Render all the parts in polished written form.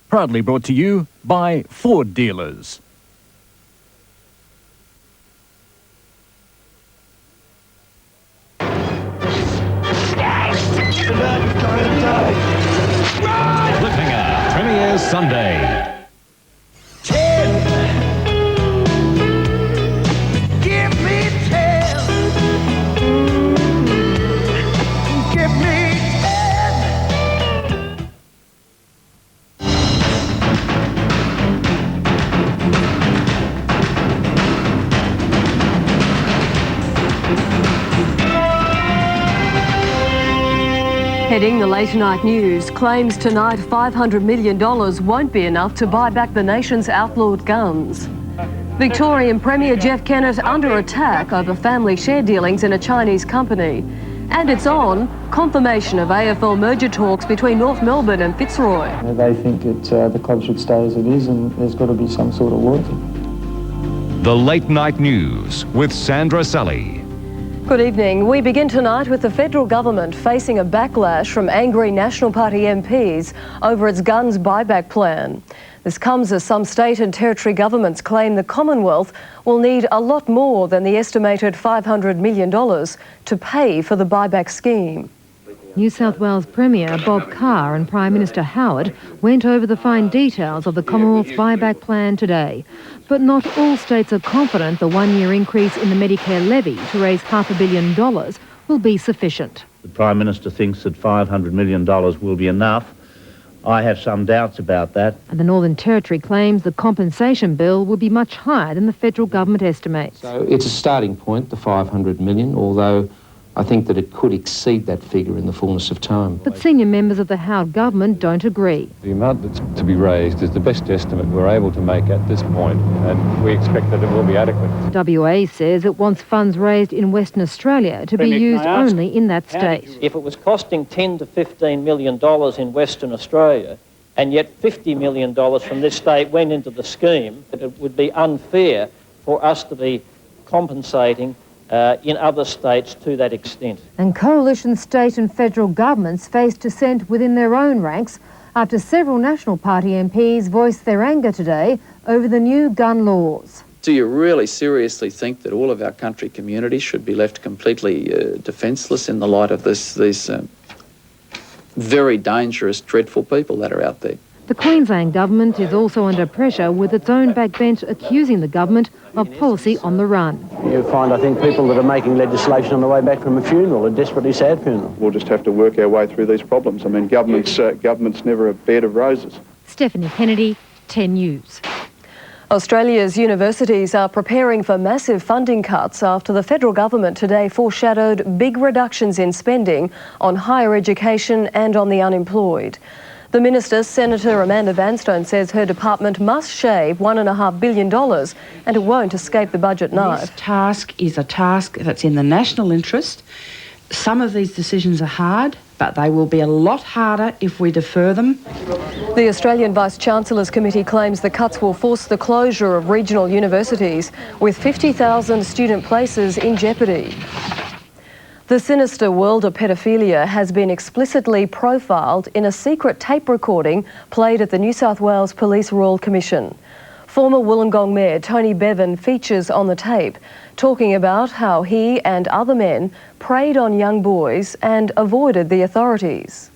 Proudly brought to you by Ford dealers. Cliffhanger premieres Sunday. Heading the late night news, claims tonight $500 million won't be enough to buy back the nation's outlawed guns. Victorian Premier Jeff Kennett under attack over family share dealings in a Chinese company. And it's on, confirmation of AFL merger talks between North Melbourne and Fitzroy. They think that the club should stay as it is and there's got to be some sort of loyalty. The late night news with Sandra Sully. Good evening. We begin tonight with the federal government facing a backlash from angry National Party MPs over its guns buyback plan. This comes as some state and territory governments claim the Commonwealth will need a lot more than the estimated $500 million to pay for the buyback scheme. New South Wales Premier Bob Carr and Prime Minister Howard went over the fine details of the Commonwealth's buyback plan today. But not all states are confident the one-year increase in the Medicare levy to raise $500 million will be sufficient. The Prime Minister thinks that $500 million will be enough. I have some doubts about that. And the Northern Territory claims the compensation bill will be much higher than the federal government estimates. So it's a starting point, the $500 million, although I think that it could exceed that figure in the fullness of time. But senior members of the Howard government don't agree. The amount that's to be raised is the best estimate we're able to make at this point, and we expect that it will be adequate. WA says it wants funds raised in Western Australia to be used only in that state. If it was costing $10 to $15 million in Western Australia, and yet $50 million from this state went into the scheme, it would be unfair for us to be compensating in other states to that extent. And coalition state and federal governments face dissent within their own ranks after several National Party MPs voiced their anger today over the new gun laws. Do you really seriously think that all of our country communities should be left completely defenceless in the light of these very dangerous, dreadful people that are out there? The Queensland government is also under pressure with its own backbench accusing the government of policy on the run. You find, I think, people that are making legislation on the way back from a funeral, a desperately sad funeral. We'll just have to work our way through these problems. I mean, government's never a bed of roses. Stephanie Kennedy, 10 News. Australia's universities are preparing for massive funding cuts after the federal government today foreshadowed big reductions in spending on higher education and on the unemployed. The Minister, Senator Amanda Vanstone, says her department must shave $1.5 billion and it won't escape the budget knife. This task is a task that's in the national interest. Some of these decisions are hard, but they will be a lot harder if we defer them. The Australian Vice-Chancellor's Committee claims the cuts will force the closure of regional universities, with 50,000 student places in jeopardy. The sinister world of pedophilia has been explicitly profiled in a secret tape recording played at the New South Wales Police Royal Commission. Former Wollongong Mayor Tony Bevan features on the tape, talking about how he and other men preyed on young boys and avoided the authorities.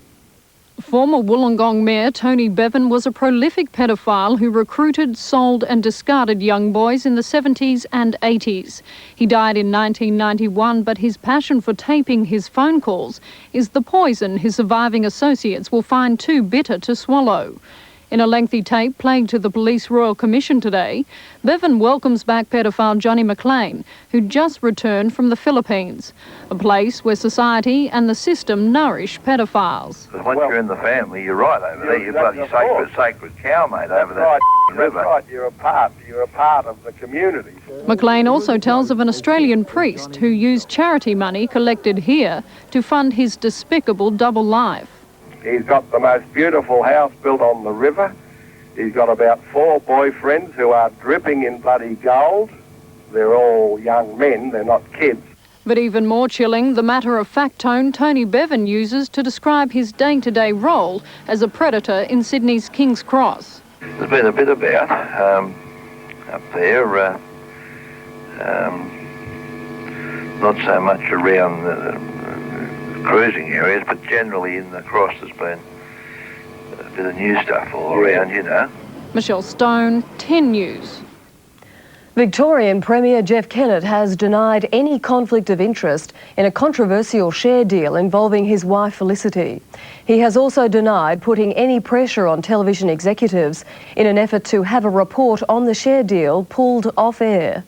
Former Wollongong Mayor Tony Bevan was a prolific pedophile who recruited, sold and discarded young boys in the 70s and 80s. He died in 1991, but his passion for taping his phone calls is the poison his surviving associates will find too bitter to swallow. In a lengthy tape played to the Police Royal Commission today, Bevan welcomes back pedophile Johnny McLean, who just returned from the Philippines, a place where society and the system nourish pedophiles. Once you're in the family, you're right over there. You're bloody sacred cow, mate, over that river. That's right, you're a part of the community. McLean also tells of an Australian priest who used charity money collected here to fund his despicable double life. He's got the most beautiful house built on the river. He's got about 4 boyfriends who are dripping in bloody gold. They're all young men, they're not kids. But even more chilling, the matter-of-fact tone Tony Bevan uses to describe his day-to-day role as a predator in Sydney's King's Cross. There's been a bit about up there, not so much around the cruising areas, but generally in the cross there's been a bit of new stuff all around, you know. Michelle Stone, 10 News. Victorian Premier Jeff Kennett has denied any conflict of interest in a controversial share deal involving his wife Felicity. He has also denied putting any pressure on television executives in an effort to have a report on the share deal pulled off air.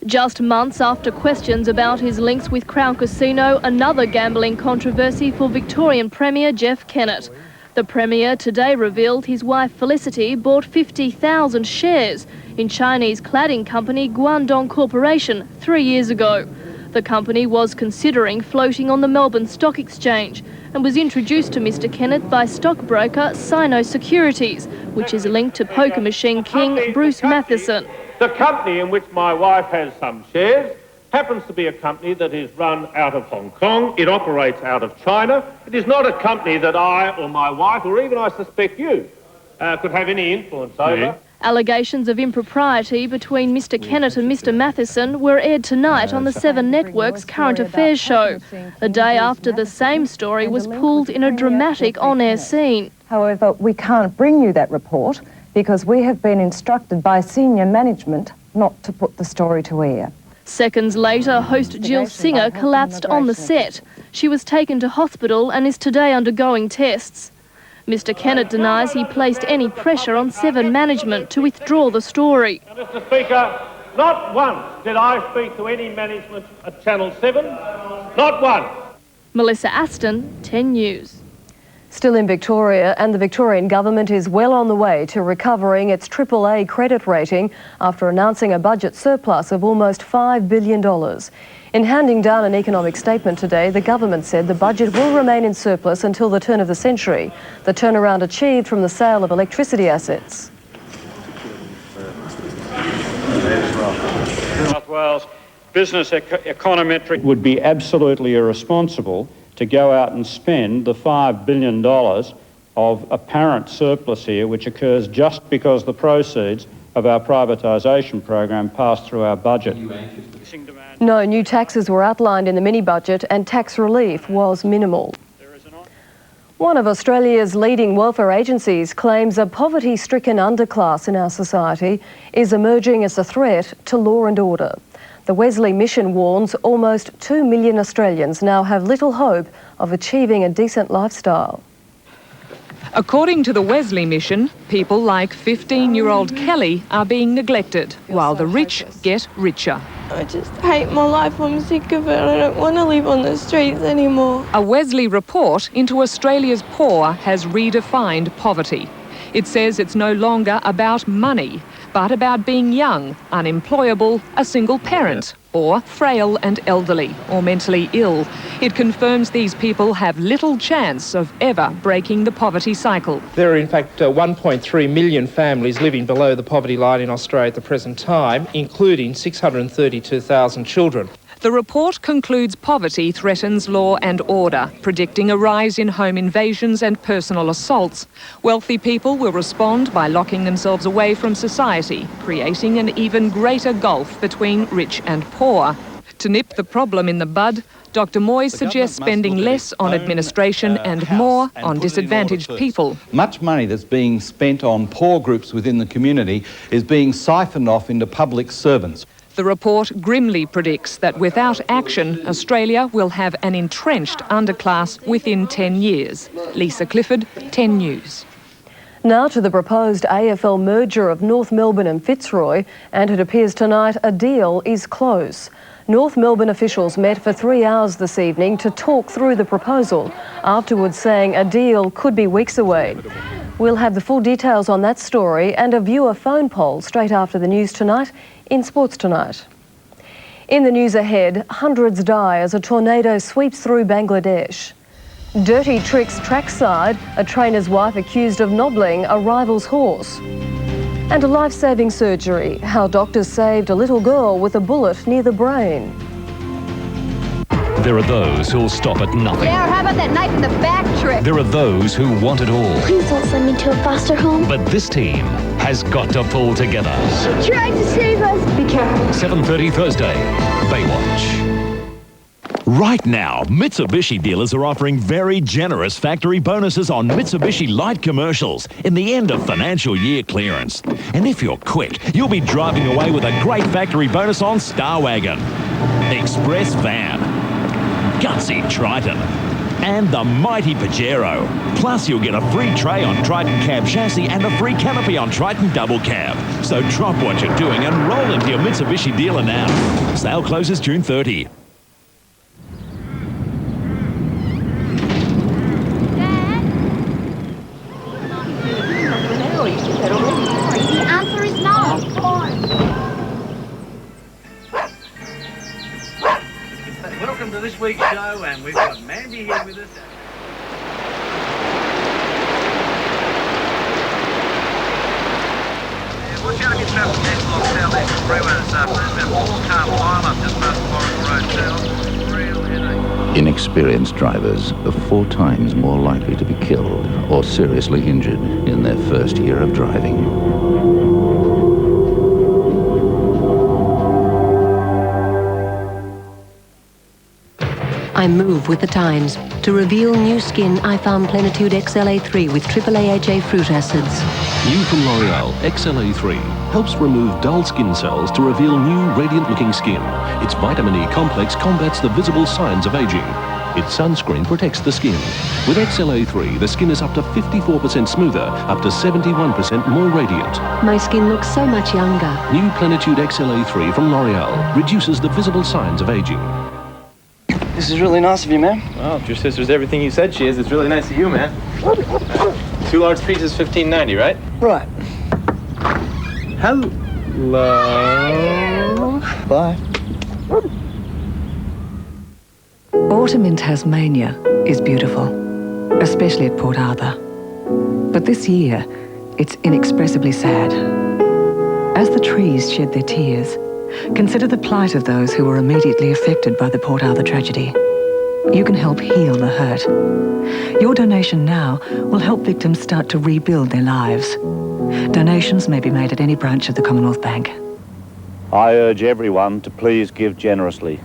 Just months after questions about his links with Crown Casino, another gambling controversy for Victorian Premier Jeff Kennett. The Premier today revealed his wife Felicity bought 50,000 shares in Chinese cladding company Guangdong Corporation 3 years ago. The company was considering floating on the Melbourne Stock Exchange and was introduced to Mr Kennett by stockbroker Sino Securities, which is linked to poker machine king Bruce Matheson. The company in which my wife has some shares happens to be a company that is run out of Hong Kong. It operates out of China. It is not a company that I or my wife, or even I suspect you, could have any influence over. Allegations of impropriety between Mr Kennett and Mr Matheson were aired tonight on the Seven Network's Current Affairs show, a day after the same story was pulled in a dramatic on-air scene. However, we can't bring you that report because we have been instructed by senior management not to put the story to air. Seconds later, host Jill Singer collapsed on the set. She was taken to hospital and is today undergoing tests. Mr Kennett denies he placed any pressure on Seven management to withdraw the story. Mr Speaker, not once did I speak to any management at Channel 7. Not one. Melissa Aston, 10 News. Still in Victoria, and the Victorian government is well on the way to recovering its AAA credit rating after announcing a budget surplus of almost $5 billion. In handing down an economic statement today, the government said the budget will remain in surplus until the turn of the century, the turnaround achieved from the sale of electricity assets. South Wales business econometric would be absolutely irresponsible to go out and spend the $5 billion of apparent surplus here, which occurs just because the proceeds of our privatisation program passed through our budget. No new taxes were outlined in the mini-budget and tax relief was minimal. One of Australia's leading welfare agencies claims a poverty-stricken underclass in our society is emerging as a threat to law and order. The Wesley Mission warns almost 2 million Australians now have little hope of achieving a decent lifestyle. According to the Wesley Mission, people like 15-year-old Kelly are being neglected, while the rich get richer. I just hate my life. I'm sick of it. I don't want to live on the streets anymore. A Wesley report into Australia's poor has redefined poverty. It says it's no longer about money, but about being young, unemployable, a single parent, or frail and elderly, or mentally ill. It confirms these people have little chance of ever breaking the poverty cycle. There are in fact 1.3 million families living below the poverty line in Australia at the present time, including 632,000 children. The report concludes poverty threatens law and order, predicting a rise in home invasions and personal assaults. Wealthy people will respond by locking themselves away from society, creating an even greater gulf between rich and poor. To nip the problem in the bud, Dr Moyes suggests spending less on administration and more on disadvantaged people. Much money that's being spent on poor groups within the community is being siphoned off into public servants. The report grimly predicts that without action, Australia will have an entrenched underclass within 10 years. Lisa Clifford, 10 News. Now to the proposed AFL merger of North Melbourne and Fitzroy, and it appears tonight a deal is close. North Melbourne officials met for 3 hours this evening to talk through the proposal, afterwards saying a deal could be weeks away. We'll have the full details on that story and a viewer phone poll straight after the news tonight in Sports Tonight. In the news ahead, hundreds die as a tornado sweeps through Bangladesh. Dirty tricks trackside, a trainer's wife accused of nobbling a rival's horse. And a life-saving surgery, how doctors saved a little girl with a bullet near the brain. There are those who'll stop at nothing. Yeah, or how about that knife in the back trick? There are those who want it all. Please don't send me to a foster home. But this team has got to pull together. She tried to save us. Be careful. 7:30 Thursday, Baywatch. Right now, Mitsubishi dealers are offering very generous factory bonuses on Mitsubishi light commercials in the end of financial year clearance. And if you're quick, you'll be driving away with a great factory bonus on Star Wagon, Express Van, Gutsy Triton, and the mighty Pajero. Plus, you'll get a free tray on Triton Cab Chassis and a free canopy on Triton Double Cab. So drop what you're doing and roll into your Mitsubishi dealer now. Sale closes June 30. The answer is no. Welcome to this week's show, and we've got Mandy here with us. Watch out if you travel Deadlock South East Freeway this afternoon. There's been a four-car pile-up just past Warren Road. Real headache. Inexperienced drivers are 4 times more likely to be killed or seriously injured in their first year of driving. I move with the times. To reveal new skin, I found Plenitude XLA3 with AAA fruit acids. New from L'Oreal, XLA3 helps remove dull skin cells to reveal new, radiant-looking skin. Its vitamin E complex combats the visible signs of aging. Its sunscreen protects the skin. With XLA3, the skin is up to 54% smoother, up to 71% more radiant. My skin looks so much younger. New Plenitude XLA3 from L'Oreal reduces the visible signs of aging. This is really nice of you, ma'am. Well, if your sister's everything you said she is, it's really nice of you, man. 2 large pizzas, $15.90, right? Right. Hello. Bye. Autumn in Tasmania is beautiful, especially at Port Arthur. But this year, it's inexpressibly sad. As the trees shed their tears, consider the plight of those who were immediately affected by the Port Arthur tragedy. You can help heal the hurt. Your donation now will help victims start to rebuild their lives. Donations may be made at any branch of the Commonwealth Bank. I urge everyone to please give generously.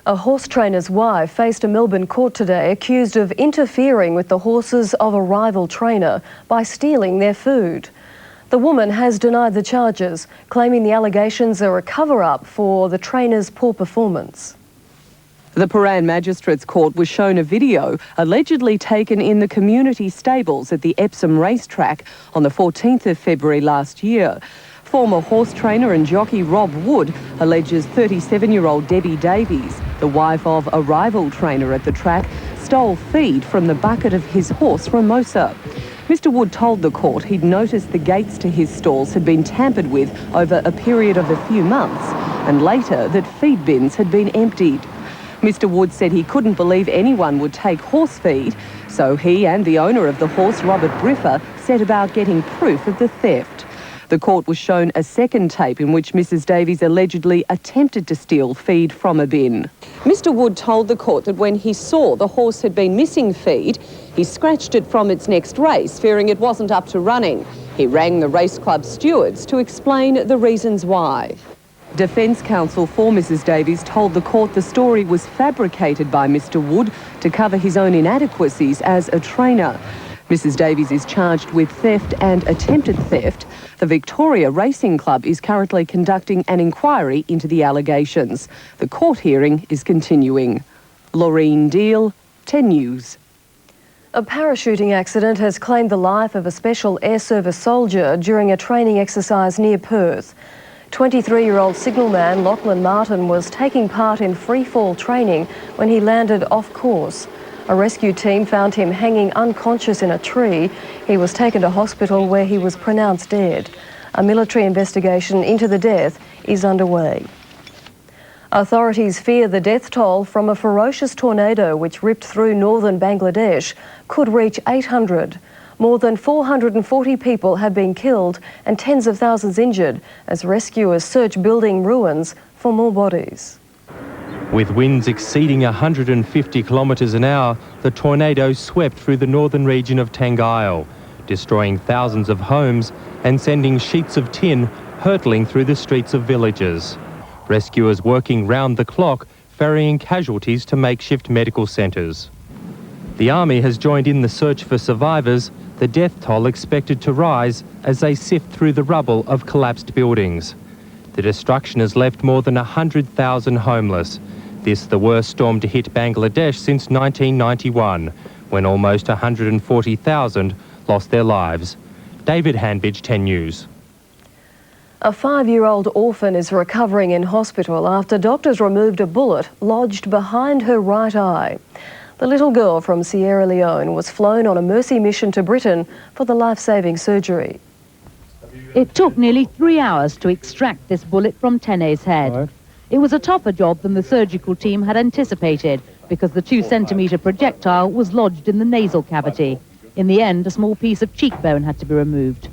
A horse trainer's wife faced a Melbourne court today accused of interfering with the horses of a rival trainer by stealing their food. The woman has denied the charges, claiming the allegations are a cover-up for the trainer's poor performance. The Paran Magistrates Court was shown a video allegedly taken in the community stables at the Epsom racetrack on the 14th of February last year. Former horse trainer and jockey Rob Wood alleges 37-year-old Debbie Davies, the wife of a rival trainer at the track, stole feed from the bucket of his horse Ramosa. Mr Wood told the court he'd noticed the gates to his stalls had been tampered with over a period of a few months, and later that feed bins had been emptied. Mr Wood said he couldn't believe anyone would take horse feed, so he and the owner of the horse, Robert Briffer, set about getting proof of the theft. The court was shown a second tape in which Mrs Davies allegedly attempted to steal feed from a bin. Mr Wood told the court that when he saw the horse had been missing feed, he scratched it from its next race, fearing it wasn't up to running. He rang the race club stewards to explain the reasons why. Defence counsel for Mrs Davies told the court the story was fabricated by Mr Wood to cover his own inadequacies as a trainer. Mrs Davies is charged with theft and attempted theft. The Victoria Racing Club is currently conducting an inquiry into the allegations. The court hearing is continuing. Laureen Deal, 10 News. A parachuting accident has claimed the life of a Special Air Service soldier during a training exercise near Perth. 23-year-old signalman Lachlan Martin was taking part in free-fall training when he landed off course. A rescue team found him hanging unconscious in a tree. He was taken to hospital where he was pronounced dead. A military investigation into the death is underway. Authorities fear the death toll from a ferocious tornado which ripped through northern Bangladesh could reach 800. More than 440 people have been killed and tens of thousands injured as rescuers search building ruins for more bodies. With winds exceeding 150 kilometres an hour, the tornado swept through the northern region of Tangile, destroying thousands of homes and sending sheets of tin hurtling through the streets of villages. Rescuers working round the clock, ferrying casualties to makeshift medical centres. The Army has joined in the search for survivors, the death toll expected to rise as they sift through the rubble of collapsed buildings. The destruction has left more than 100,000 homeless. This the worst storm to hit Bangladesh since 1991, when almost 140,000 lost their lives. David Hanbidge, 10 News. A 5-year-old orphan is recovering in hospital after doctors removed a bullet lodged behind her right eye. The little girl from Sierra Leone was flown on a mercy mission to Britain for the life-saving surgery. It took nearly 3 hours to extract this bullet from Tenne's head. It was a tougher job than the surgical team had anticipated because the 2-centimetre projectile was lodged in the nasal cavity. In the end, a small piece of cheekbone had to be removed.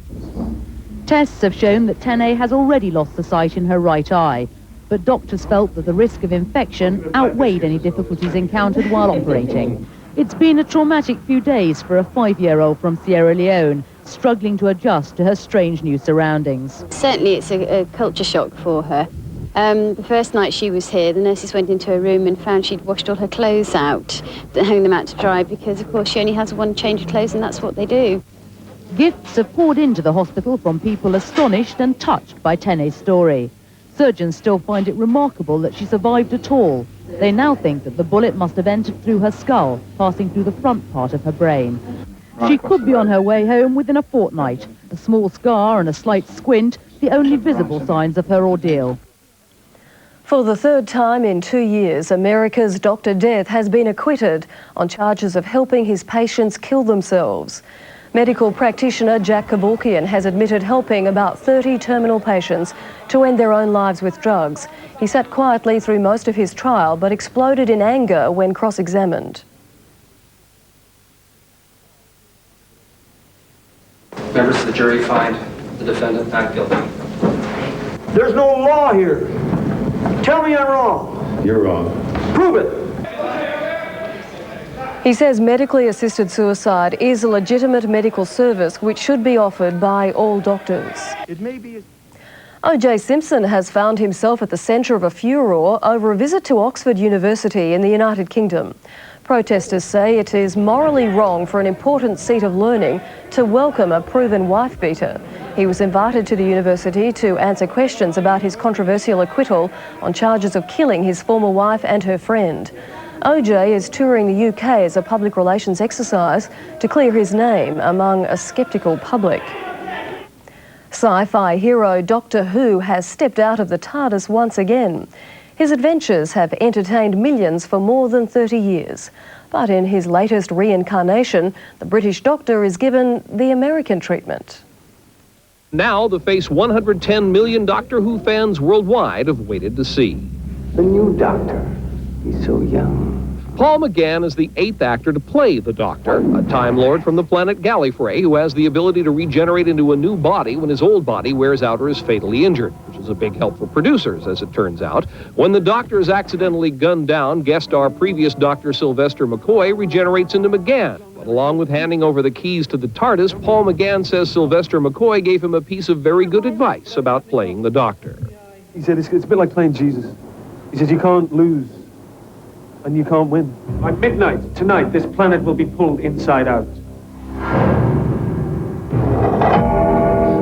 Tests have shown that Tenne has already lost the sight in her right eye, but doctors felt that the risk of infection outweighed any difficulties encountered while operating. It's been a traumatic few days for a 5-year-old from Sierra Leone, struggling to adjust to her strange new surroundings. Certainly it's a culture shock for her. The first night she was here, the nurses went into her room and found she'd washed all her clothes out, hung them out to dry, because of course she only has one change of clothes and that's what they do. Gifts have poured into the hospital from people astonished and touched by Tenne's story. Surgeons still find it remarkable that she survived at all. They now think that the bullet must have entered through her skull, passing through the front part of her brain. She could be on her way home within a fortnight. A small scar and a slight squint, the only visible signs of her ordeal. For the third time in 2 years, America's Dr. Death has been acquitted on charges of helping his patients kill themselves. Medical practitioner Jack Kevorkian has admitted helping about 30 terminal patients to end their own lives with drugs. He sat quietly through most of his trial but exploded in anger when cross-examined. Members of the jury find the defendant not guilty. There's no law here. Tell me I'm wrong. You're wrong. Prove it. He says medically assisted suicide is a legitimate medical service which should be offered by all doctors. It may be. O.J. Simpson has found himself at the centre of a furore over a visit to Oxford University in the United Kingdom. Protesters say it is morally wrong for an important seat of learning to welcome a proven wife-beater. He was invited to the university to answer questions about his controversial acquittal on charges of killing his former wife and her friend. OJ is touring the UK as a public relations exercise to clear his name among a sceptical public. Sci-fi hero Doctor Who has stepped out of the TARDIS once again. His adventures have entertained millions for more than 30 years. But in his latest reincarnation, the British Doctor is given the American treatment. Now the face 110 million Doctor Who fans worldwide have waited to see. The new Doctor. He's so young. Paul McGann is the 8th actor to play the Doctor, a Time Lord from the planet Gallifrey who has the ability to regenerate into a new body when his old body wears out or is fatally injured, which is a big help for producers, as it turns out. When the Doctor is accidentally gunned down, guest star previous Dr. Sylvester McCoy regenerates into McGann. But along with handing over the keys to the TARDIS, Paul McGann says Sylvester McCoy gave him a piece of very good advice about playing the Doctor. He said it's a bit like playing Jesus. He said you can't lose. And you can't win. By midnight tonight, this planet will be pulled inside out.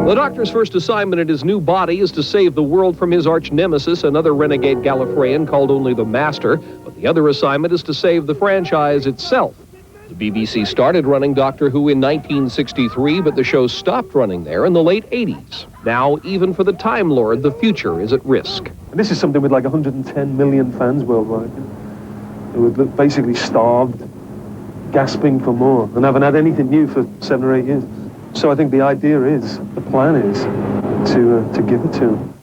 The Doctor's first assignment in his new body is to save the world from his arch-nemesis, another renegade Gallifreyan called only the Master. But the other assignment is to save the franchise itself. The BBC started running Doctor Who in 1963, but the show stopped running there in the late 80s. Now, even for the Time Lord, the future is at risk. And this is something with like 110 million fans worldwide. They were basically starved, gasping for more, and haven't had anything new for 7 or 8 years. So I think the idea is, the plan is, to give it to them.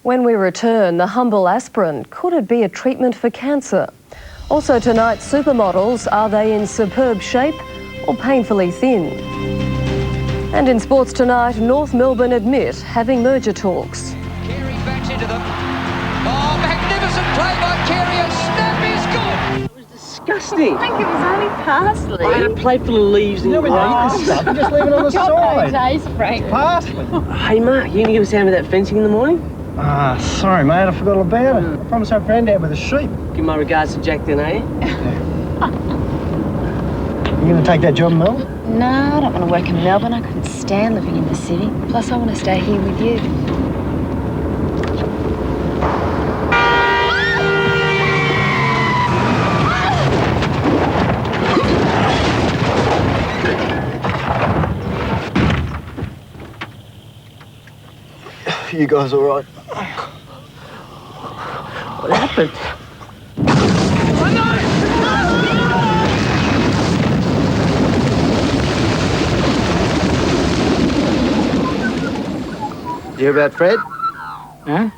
When we return, the humble aspirin, could it be a treatment for cancer? Also tonight, supermodels, are they in superb shape or painfully thin? And in sports tonight, North Melbourne admit having merger talks. Carey backs into them. Oh, magnificent Played by Carey, a snap is good. It was disgusting. I think it was only parsley. I had a plate full of leaves in No, we don't eat this stuff. You just leave it on the side. Taste, Frank. Parsley. Hey, Mark, you gonna give us a hand with that fencing in the morning? Ah, sorry, mate. I forgot all about it. I promised our granddad with a sheep. Give my regards to Jack then, eh? You going to take that job in Melbourne? No, I don't want to work in Melbourne. I couldn't stand living in the city. Plus, I want to stay here with you. You guys all right? What happened? You hear about Fred? Huh?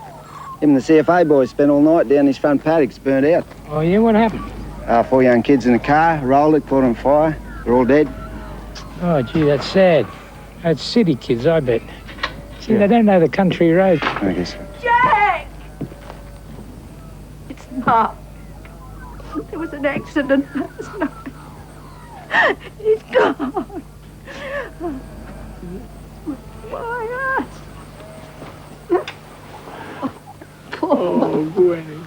Him and the CFA boys spent all night down his front paddocks, burnt out. Oh, yeah, what happened? 4 young kids in a car, rolled it, caught on fire. They're all dead. Oh, gee, that's sad. That's city kids, I bet. See, they don't know the country roads. I guess. Jack! It's Mark. There was an accident last night. He's gone. Why us? Poor Mark. Gwenny.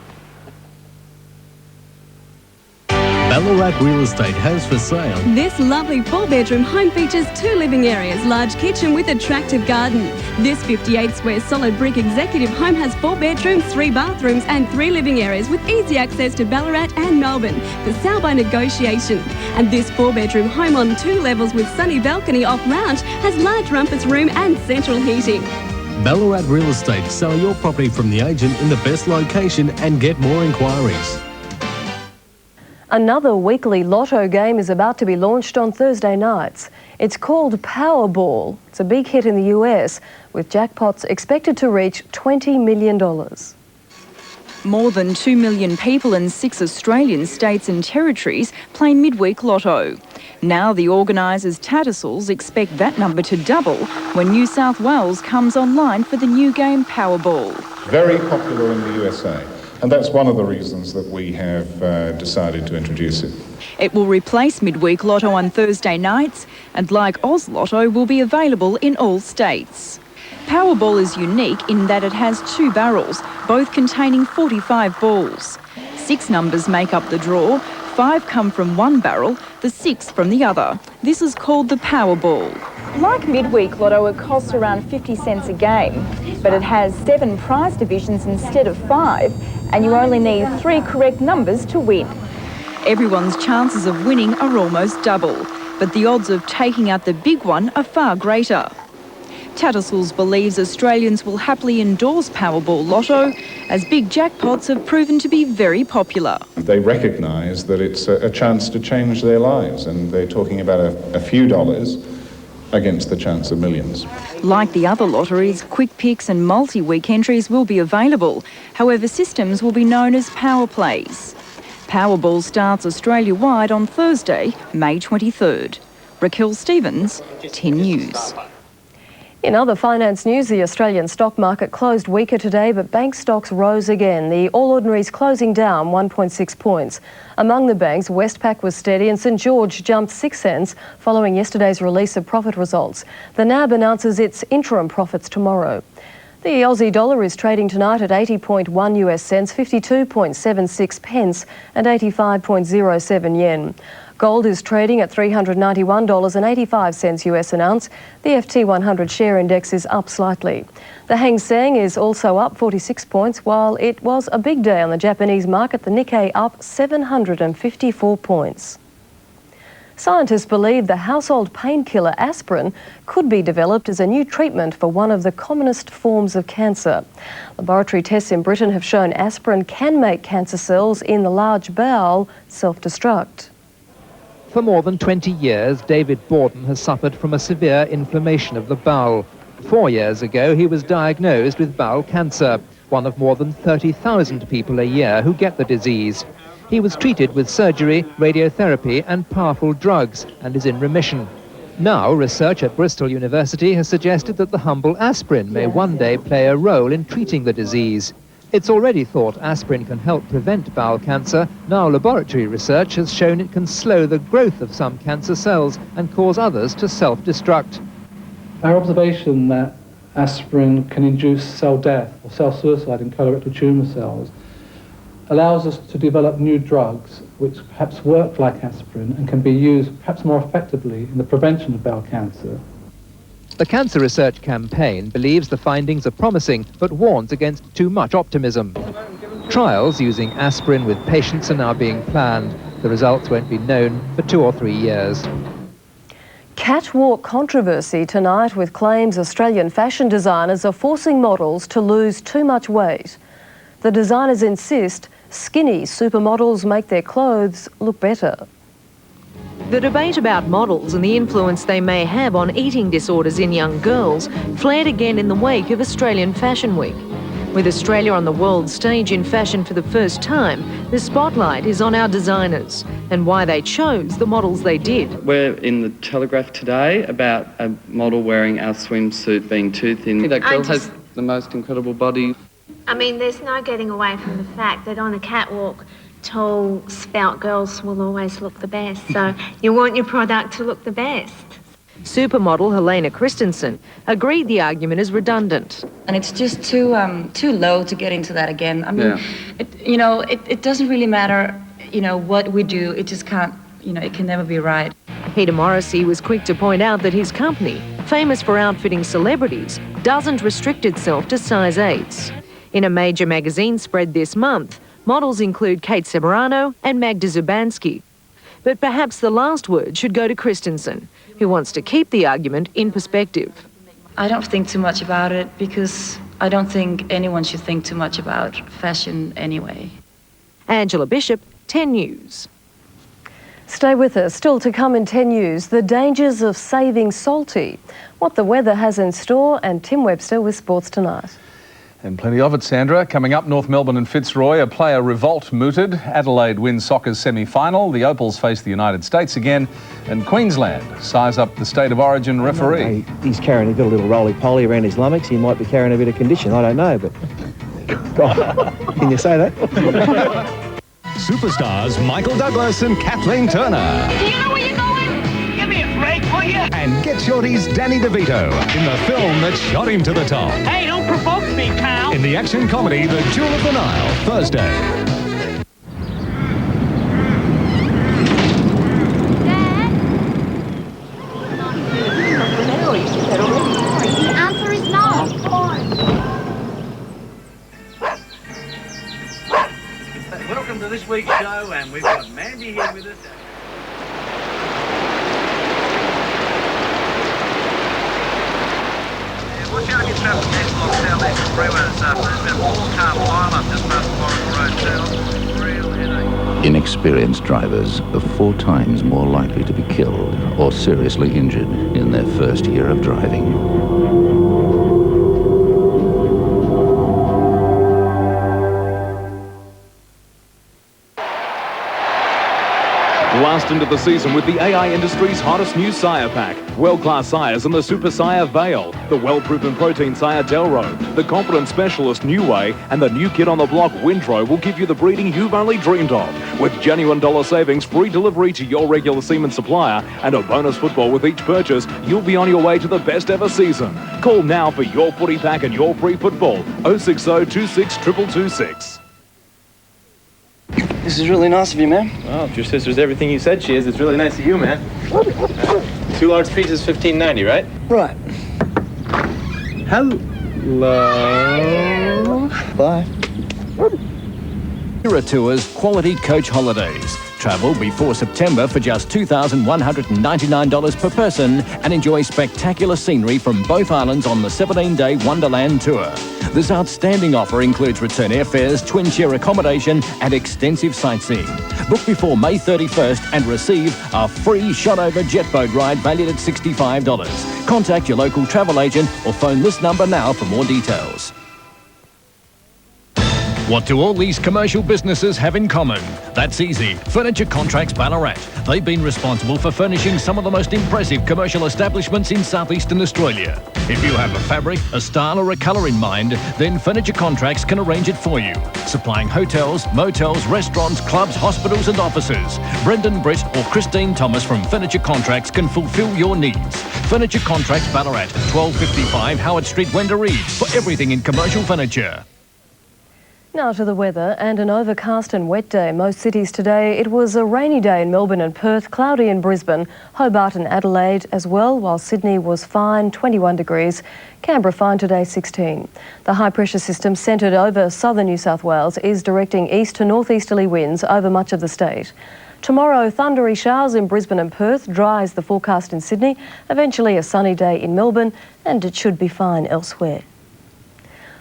Ballarat Real Estate has for sale. This lovely 4-bedroom home features 2 living areas, large kitchen with attractive garden. This 58 square solid brick executive home has 4 bedrooms, 3 bathrooms and 3 living areas with easy access to Ballarat and Melbourne for sale by negotiation. And this 4-bedroom home on 2 levels with sunny balcony off lounge has large rumpus room and central heating. Ballarat Real Estate. Sell your property from the agent in the best location and get more inquiries. Another weekly lotto game is about to be launched on Thursday nights. It's called Powerball. It's a big hit in the US, with jackpots expected to reach $20 million. More than 2 million people in 6 Australian states and territories play midweek lotto. Now the organisers Tattersalls expect that number to double when New South Wales comes online for the new game Powerball. Very popular in the USA. And that's one of the reasons that we have decided to introduce it. It will replace midweek lotto on Thursday nights and, like Oz Lotto, will be available in all states. Powerball is unique in that it has 2 barrels, both containing 45 balls. 6 numbers make up the draw, 5 come from one barrel, the 6th from the other. This is called the Powerball. Like midweek lotto, it costs around 50 cents a game, but it has 7 prize divisions instead of 5, and you only need 3 correct numbers to win. Everyone's chances of winning are almost double, but the odds of taking out the big one are far greater. Tattersalls believes Australians will happily endorse Powerball Lotto, as big jackpots have proven to be very popular. They recognise that it's a chance to change their lives, and they're talking about a few dollars against the chance of millions. Like the other lotteries, quick picks and multi-week entries will be available. However, systems will be known as power plays. Powerball starts Australia-wide on Thursday, May 23rd. Raquel Stevens, 10 News. In other finance news, the Australian stock market closed weaker today, but bank stocks rose again. The All Ordinaries closing down 1.6 points. Among the banks, Westpac was steady and St George jumped 6 cents following yesterday's release of profit results. The NAB announces its interim profits tomorrow. The Aussie dollar is trading tonight at 80.1 US cents, 52.76 pence and 85.07 yen. Gold is trading at $391.85 US an ounce. The FT 100 share index is up slightly. The Hang Seng is also up 46 points, while it was a big day on the Japanese market, the Nikkei up 754 points. Scientists believe the household painkiller aspirin could be developed as a new treatment for one of the commonest forms of cancer. Laboratory tests in Britain have shown aspirin can make cancer cells in the large bowel self-destruct. For more than 20 years, David Borden has suffered from a severe inflammation of the bowel. 4 years ago, he was diagnosed with bowel cancer, one of more than 30,000 people a year who get the disease. He was treated with surgery, radiotherapy and powerful drugs and is in remission. Now, research at Bristol University has suggested that the humble aspirin may one day play a role in treating the disease. It's already thought aspirin can help prevent bowel cancer. Now laboratory research has shown it can slow the growth of some cancer cells and cause others to self-destruct. Our observation that aspirin can induce cell death or cell suicide in colorectal tumour cells allows us to develop new drugs which perhaps work like aspirin and can be used perhaps more effectively in the prevention of bowel cancer. The Cancer Research Campaign believes the findings are promising, but warns against too much optimism. Trials using aspirin with patients are now being planned. The results won't be known for 2 or 3 years. Catwalk controversy tonight with claims Australian fashion designers are forcing models to lose too much weight. The designers insist skinny supermodels make their clothes look better. The debate about models and the influence they may have on eating disorders in young girls flared again in the wake of Australian Fashion Week. With Australia on the world stage in fashion for the first time, the spotlight is on our designers and why they chose the models they did. We're in the Telegraph today about a model wearing our swimsuit being too thin. That girl has the most incredible body. I mean, there's no getting away from the fact that on a catwalk, tall, spout girls will always look the best. So you want your product to look the best. Supermodel Helena Christensen agreed the argument is redundant. And it's just too low to get into that again. I mean, it doesn't really matter, what we do. It just can't, it can never be right. Peter Morrissey was quick to point out that his company, famous for outfitting celebrities, doesn't restrict itself to size 8s. In a major magazine spread this month, models include Kate Ceberano and Magda Zubanski. But perhaps the last word should go to Christensen, who wants to keep the argument in perspective. I don't think too much about it because I don't think anyone should think too much about fashion anyway. Angela Bishop, 10 News. Stay with us. Still to come in 10 News, the dangers of saving salty, what the weather has in store, and Tim Webster with Sports Tonight. And plenty of it, Sandra. Coming up, North Melbourne and Fitzroy, a player revolt mooted. Adelaide wins soccer's semi-final. The Opals face the United States again. And Queensland size up the State of Origin referee. He's carrying, got a little roly-poly around his lummox. He might be carrying a bit of condition, I don't know, but... Can you say that? Superstars Michael Douglas and Kathleen Turner. Do you know where you're going? Give me a break, will you? And Get Shorty's Danny DeVito in the film that shot him to the top. Hey, don't provoke me, pal. In the action comedy The Jewel of the Nile, Thursday. The answer is no. Welcome to this week's show, and we've got Mandy here with us. Watch out if you travel next block south east freeway this afternoon. There's been a 4-car pile-up just past Warwick Road. Real headache. Inexperienced drivers are 4 times more likely to be killed or seriously injured in their first year of driving. Blast into the season with the AI industry's hottest new sire pack. World-class sires in the Super Sire Vale, the well-proven protein sire Delro, the competent specialist New Way, and the new kid on the block Windrow will give you the breeding you've only dreamed of. With genuine dollar savings, free delivery to your regular semen supplier, and a bonus football with each purchase, you'll be on your way to the best ever season. Call now for your footy pack and your free football. 060 26 22226. This is really nice of you, man. Well, if your sister's everything you said she is, it's really nice of you, man. 2 large pizzas, $15.90, right? Right. Hello. Bye. Era Tours Quality Coach Holidays. Travel before September for just $2,199 per person and enjoy spectacular scenery from both islands on the 17-day Wonderland Tour. This outstanding offer includes return airfares, twin-share accommodation and extensive sightseeing. Book before May 31st and receive a free shot-over jet boat ride valued at $65. Contact your local travel agent or phone this number now for more details. What do all these commercial businesses have in common? That's easy. Furniture Contracts Ballarat. They've been responsible for furnishing some of the most impressive commercial establishments in southeastern Australia. If you have a fabric, a style or a colour in mind, then Furniture Contracts can arrange it for you. Supplying hotels, motels, restaurants, clubs, hospitals and offices. Brendan Britt or Christine Thomas from Furniture Contracts can fulfil your needs. Furniture Contracts Ballarat, 1255 Howard Street, Wendouree, for everything in commercial furniture. Now to the weather, and an overcast and wet day in most cities today. It was a rainy day in Melbourne and Perth, cloudy in Brisbane, Hobart and Adelaide as well, while Sydney was fine, 21 degrees. Canberra fine today, 16. The high pressure system centred over southern New South Wales is directing east to northeasterly winds over much of the state. Tomorrow, thundery showers in Brisbane and Perth, dry as the forecast in Sydney, eventually a sunny day in Melbourne, and it should be fine elsewhere.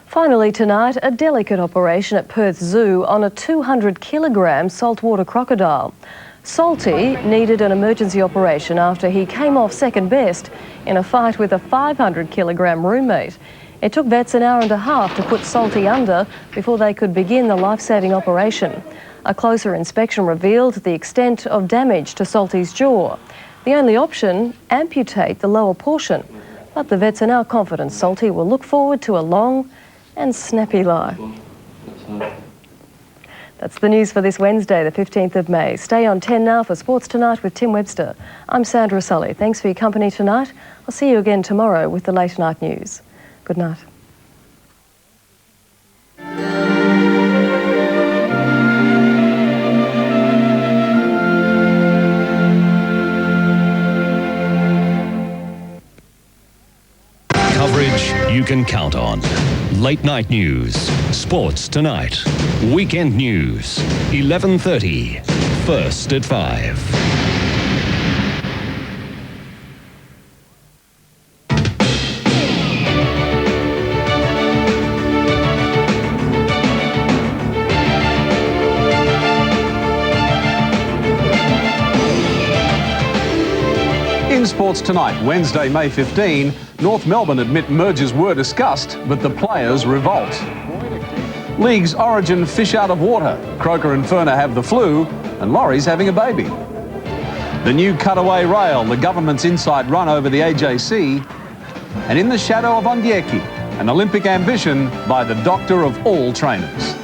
Finally tonight, a delicate operation at Perth Zoo on a 200-kilogram saltwater crocodile. Salty needed an emergency operation after he came off second best in a fight with a 500-kilogram roommate. It took vets an hour and a half to put Salty under before they could begin the life-saving operation. A closer inspection revealed the extent of damage to Salty's jaw. The only option, amputate the lower portion. But the vets are now confident Salty will look forward to a long and snappy life. That's the news for this Wednesday, the 15th of May. Stay on 10 now for Sports Tonight with Tim Webster. I'm Sandra Sully. Thanks for your company tonight. I'll see you again tomorrow with the late night news. Good night. Coverage you can count on. Late night news, Sports Tonight, weekend news, 11:30, first at 5. In Sports Tonight, Wednesday, May 15, North Melbourne admit mergers were discussed, but the players revolt. League's Origin fish out of water. Croker and Ferner have the flu, and Laurie's having a baby. The new cutaway rail, the government's inside run over the AJC, and in the shadow of Ondieki, an Olympic ambition by the doctor of all trainers.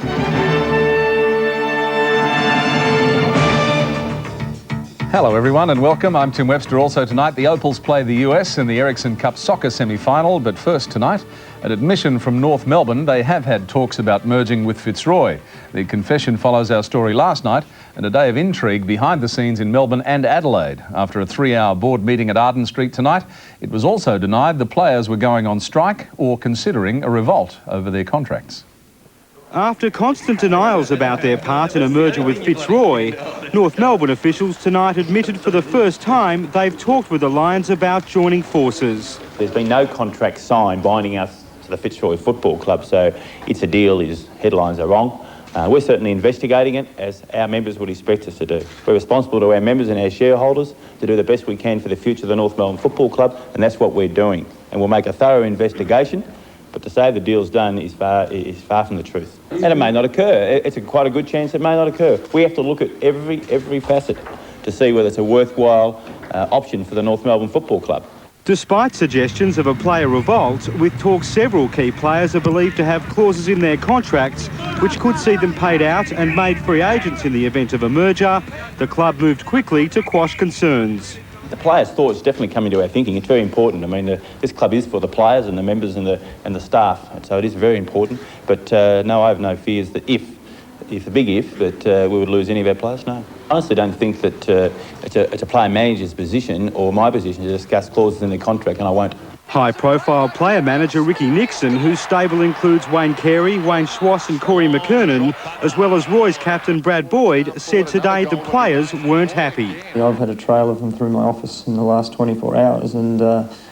Hello everyone and welcome. I'm Tim Webster. Also tonight, the Opals play the US in the Ericsson Cup soccer semi-final. But first tonight, an admission from North Melbourne. They have had talks about merging with Fitzroy. The confession follows our story last night and a day of intrigue behind the scenes in Melbourne and Adelaide. After a 3-hour board meeting at Arden Street tonight, it was also denied the players were going on strike or considering a revolt over their contracts. After constant denials about their part in a merger with Fitzroy, North Melbourne officials tonight admitted for the first time they've talked with the Lions about joining forces. There's been no contract signed binding us to the Fitzroy Football Club, so it's a deal, his headlines are wrong. We're certainly investigating it, as our members would expect us to do. We're responsible to our members and our shareholders to do the best we can for the future of the North Melbourne Football Club, and that's what we're doing. And we'll make a thorough investigation. But to say the deal's done is far from the truth. And it may not occur. It's quite a good chance it may not occur. We have to look at every facet to see whether it's a worthwhile option for the North Melbourne Football Club. Despite suggestions of a player revolt, with talks several key players are believed to have clauses in their contracts which could see them paid out and made free agents in the event of a merger, the club moved quickly to quash concerns. The players' thoughts definitely come into our thinking. It's very important. I mean, this club is for the players and the members and the staff, and so it is very important. But no, I have no fears that if the big if, that we would lose any of our players. No, I honestly don't think that it's a player manager's position or my position to discuss clauses in the contract, and I won't. High-profile player manager Ricky Nixon, whose stable includes Wayne Carey, Wayne Schwass and Corey McKernan, as well as Roy's captain Brad Boyd, said today the players weren't happy. I've had a trail of them through my office in the last 24 hours and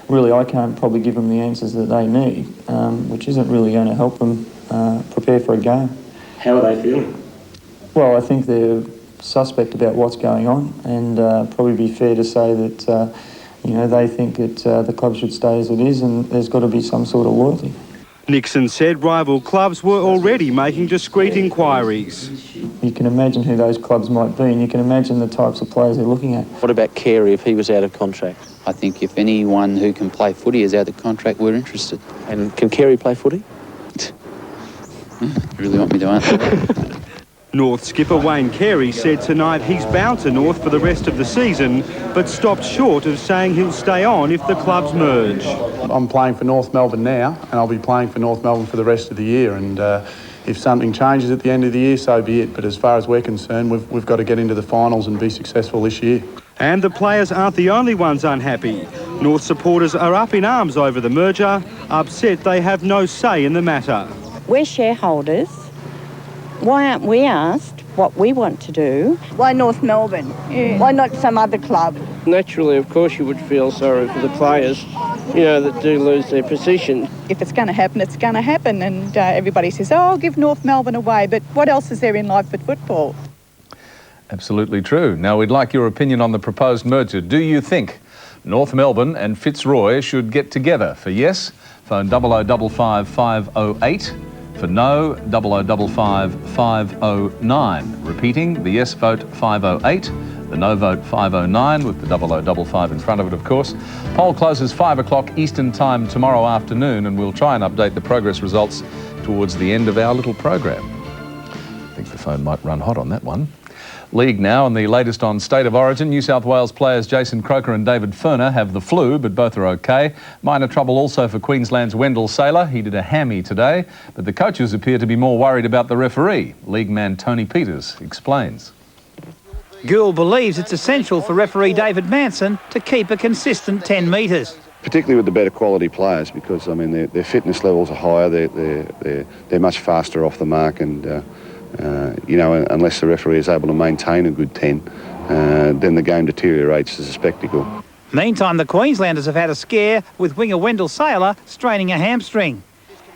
really I can't probably give them the answers that they need, which isn't really going to help them prepare for a game. How are they feeling? Well, I think they're suspect about what's going on, and probably be fair to say that they think that the club should stay as it is, and there's got to be some sort of loyalty. Nixon said rival clubs were already making discreet inquiries. You can imagine who those clubs might be, and you can imagine the types of players they're looking at. What about Carey if he was out of contract? I think if anyone who can play footy is out of contract, we're interested. And can Carey play footy? You really want me to answer that? North skipper Wayne Carey said tonight he's bound to North for the rest of the season, but stopped short of saying he'll stay on if the clubs merge. I'm playing for North Melbourne now, and I'll be playing for North Melbourne for the rest of the year. And if something changes at the end of the year, so be it. But as far as we're concerned, we've got to get into the finals and be successful this year. And the players aren't the only ones unhappy. North supporters are up in arms over the merger, upset they have no say in the matter. We're shareholders. Why aren't we asked what we want to do? Why North Melbourne? Yeah. Why not some other club? Naturally, of course, you would feel sorry for the players, you know, that do lose their position. If it's going to happen, it's going to happen. And everybody says, oh, I'll give North Melbourne away. But what else is there in life but football? Absolutely true. Now, we'd like your opinion on the proposed merger. Do you think North Melbourne and Fitzroy should get together? For yes, phone 0055 508. For no, 0055 509. Repeating, the yes vote 508, the no vote 509, with the 0055 in front of it, of course. Poll closes 5 o'clock Eastern Time tomorrow afternoon, and we'll try and update the progress results towards the end of our little program. I think the phone might run hot on that one. League now, and the latest on State of Origin. New South Wales players Jason Croker and David Furner have the flu, but both are okay. Minor trouble also for Queensland's Wendell Saylor. He did a hammy today, but the coaches appear to be more worried about the referee. League man Tony Peters explains. Gould believes it's essential for referee David Manson to keep a consistent 10 metres. Particularly with the better quality players, because I mean their fitness levels are higher, they're much faster off the mark, and you know, unless the referee is able to maintain a good 10, then the game deteriorates as a spectacle. Meantime, the Queenslanders have had a scare with winger Wendell Saylor straining a hamstring.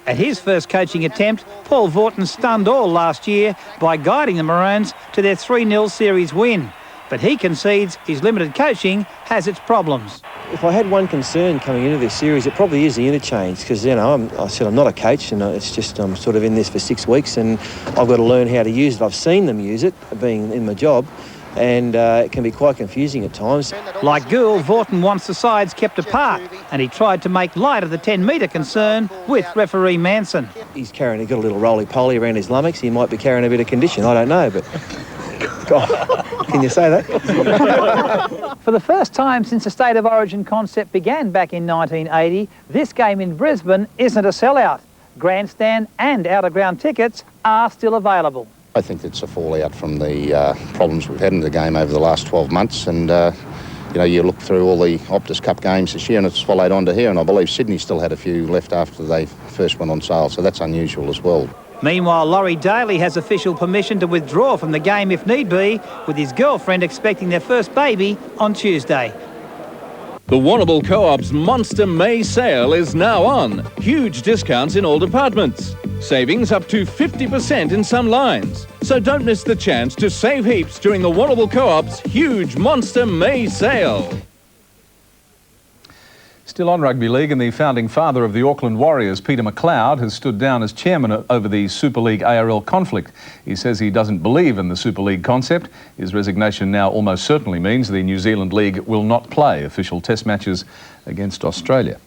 At his first coaching attempt, Paul Vaughton stunned all last year by guiding the Maroons to their 3-0 series win. But he concedes his limited coaching has its problems. If I had one concern coming into this series, it probably is the interchange, because, you know, I'm not a coach, and it's just I'm sort of in this for 6 weeks, and I've got to learn how to use it. I've seen them use it, being in my job, and it can be quite confusing at times. Like Gould, Vaughton wants the sides kept apart, and he tried to make light of the 10-metre concern with referee Manson. He's got a little roly-poly around his lummox. He might be carrying a bit of condition, I don't know, but... God, can you say that? For the first time since the State of Origin concept began back in 1980, this game in Brisbane isn't a sellout. Grandstand and out-of-ground tickets are still available. I think it's a fallout from the problems we've had in the game over the last 12 months, and you know, you look through all the Optus Cup games this year and it's followed on to here, and I believe Sydney still had a few left after they first went on sale, so that's unusual as well. Meanwhile, Laurie Daly has official permission to withdraw from the game if need be, with his girlfriend expecting their first baby on Tuesday. The Warrnambool Co-op's Monster May sale is now on. Huge discounts in all departments. Savings up to 50% in some lines. So don't miss the chance to save heaps during the Warrnambool Co-op's huge Monster May sale. Still on Rugby League, and the founding father of the Auckland Warriors, Peter McLeod, has stood down as chairman over the Super League ARL conflict. He says he doesn't believe in the Super League concept. His resignation now almost certainly means the New Zealand League will not play official test matches against Australia.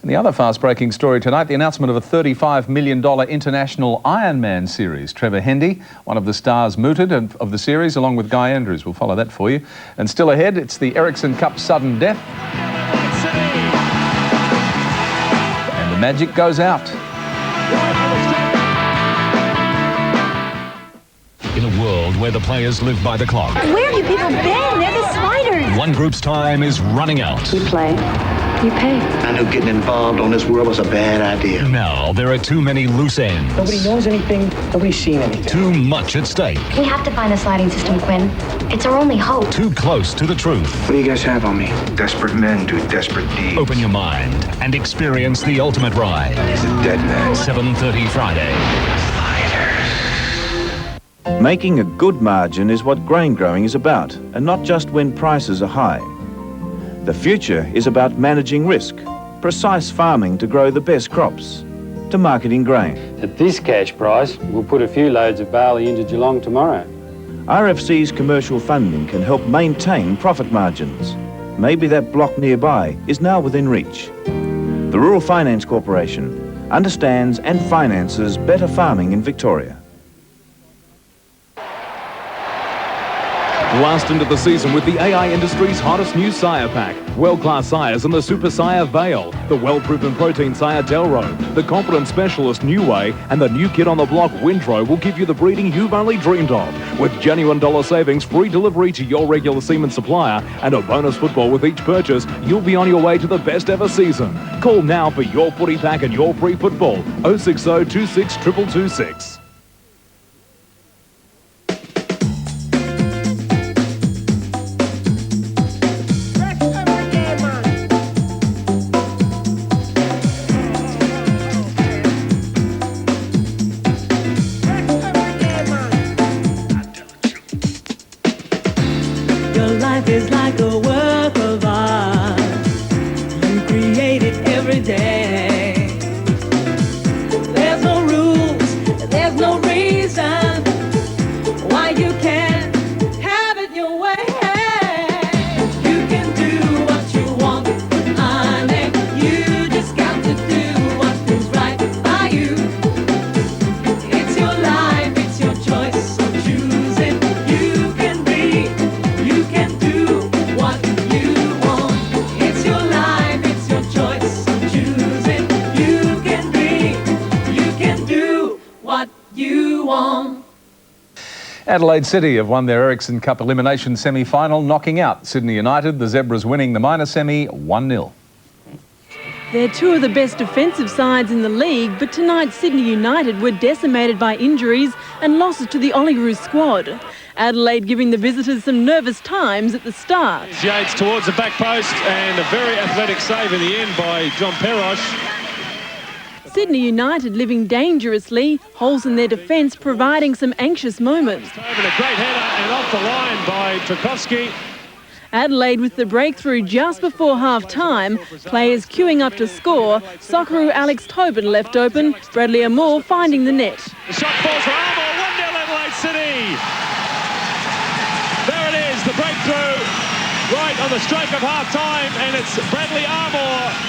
And the other fast-breaking story tonight, the announcement of a $35 million international Ironman series. Trevor Hendy, one of the stars mooted of the series, along with Guy Andrews. We'll follow that for you. And still ahead, it's the Ericsson Cup sudden death. And the magic goes out. In a world where the players live by the clock, Where have you people been? They're the spiders. one group's time is running out. You play, you pay. I knew getting involved on this world was a bad idea. Now there are too many loose ends. Nobody knows anything. Nobody's seen anything. Too much at stake. We have to find a sliding system, Quinn. It's our only hope. Too close to the truth. What do you guys have on me? Desperate men do desperate deeds. Open your mind and experience the ultimate ride. He's a dead man. 7:30 Friday. Making a good margin is what grain growing is about, and not just when prices are high. The future is about managing risk, precise farming to grow the best crops, to marketing grain. At this cash price, we'll put a few loads of barley into Geelong tomorrow. RFC's commercial funding can help maintain profit margins. Maybe that block nearby is now within reach. The Rural Finance Corporation understands and finances better farming in Victoria. Last into the season with the AI Industries hottest new sire pack. World-class sires in the Super Sire Vale, the well-proven protein sire Delro, the competent specialist New Way, and the new kid on the block Windrow will give you the breeding you've only dreamed of. With genuine dollar savings, free delivery to your regular semen supplier, and a bonus football with each purchase, you'll be on your way to the best ever season. Call now for your footy pack and your free football. 060 26 22226. Is like a work of art. You create it every day. There's no rules, there's no reason why you can't have it your way. You can do what you want, honey. You just got to do what is right by you. It's your life, it's your choice, so choose it. You can be, you can do what you want. It's your life, it's your choice, so choose it. You can be, you can do what you want. Adelaide City have won their Ericsson Cup elimination semi-final, knocking out Sydney United, the Zebras winning the minor semi 1-0. They're two of the best defensive sides in the league, but tonight Sydney United were decimated by injuries and losses to the Olyroos squad. Adelaide giving the visitors some nervous times at the start. Yates towards the back post and a very athletic save in the end by John Perosh. Sydney United living dangerously, holes in their defence providing some anxious moments. Over a great header and off the line by Tchaikovsky. Adelaide with the breakthrough just before half-time, players queuing up to score, Socceroo Alex Tobin left open, Bradley Amor finding the net. The shot falls for Armour, 1-0 Adelaide City. There it is, the breakthrough right on the stroke of half-time, and it's Bradley Armour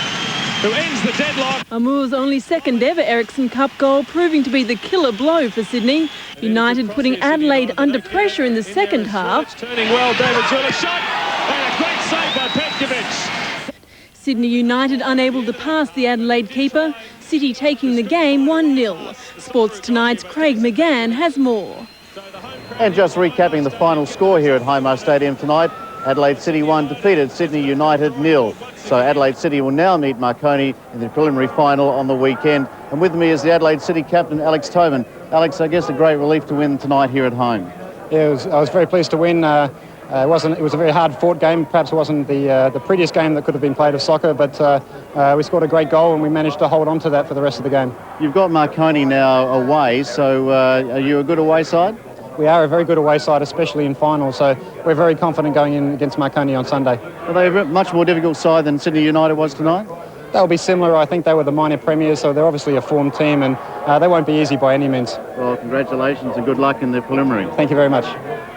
who ends the deadlock. Amor's only second ever Ericsson Cup goal proving to be the killer blow for Sydney. United putting Adelaide under pressure in the second half. Turning well, David Zula shot, and a great save by Petkovic. Sydney United unable to pass the Adelaide keeper. City taking the game 1-0. Sports Tonight's Craig McGann has more. And just recapping the final score here at Highmark Stadium tonight, Adelaide City 1 defeated Sydney United 0. So Adelaide City will now meet Marconi in the preliminary final on the weekend. And with me is the Adelaide City captain, Alex Tobin. Alex, I guess a great relief to win tonight here at home. Yeah, I was very pleased to win. It was a very hard-fought game. Perhaps it wasn't the prettiest game that could have been played of soccer, but we scored a great goal and we managed to hold on to that for the rest of the game. You've got Marconi now away, so are you a good away side? We are a very good away side, especially in finals, so we're very confident going in against Marconi on Sunday. Are they a much more difficult side than Sydney United was tonight? They'll be similar. I think they were the minor premiers, so they're obviously a formed team, and they won't be easy by any means. Well, congratulations and good luck in the preliminary. Thank you very much.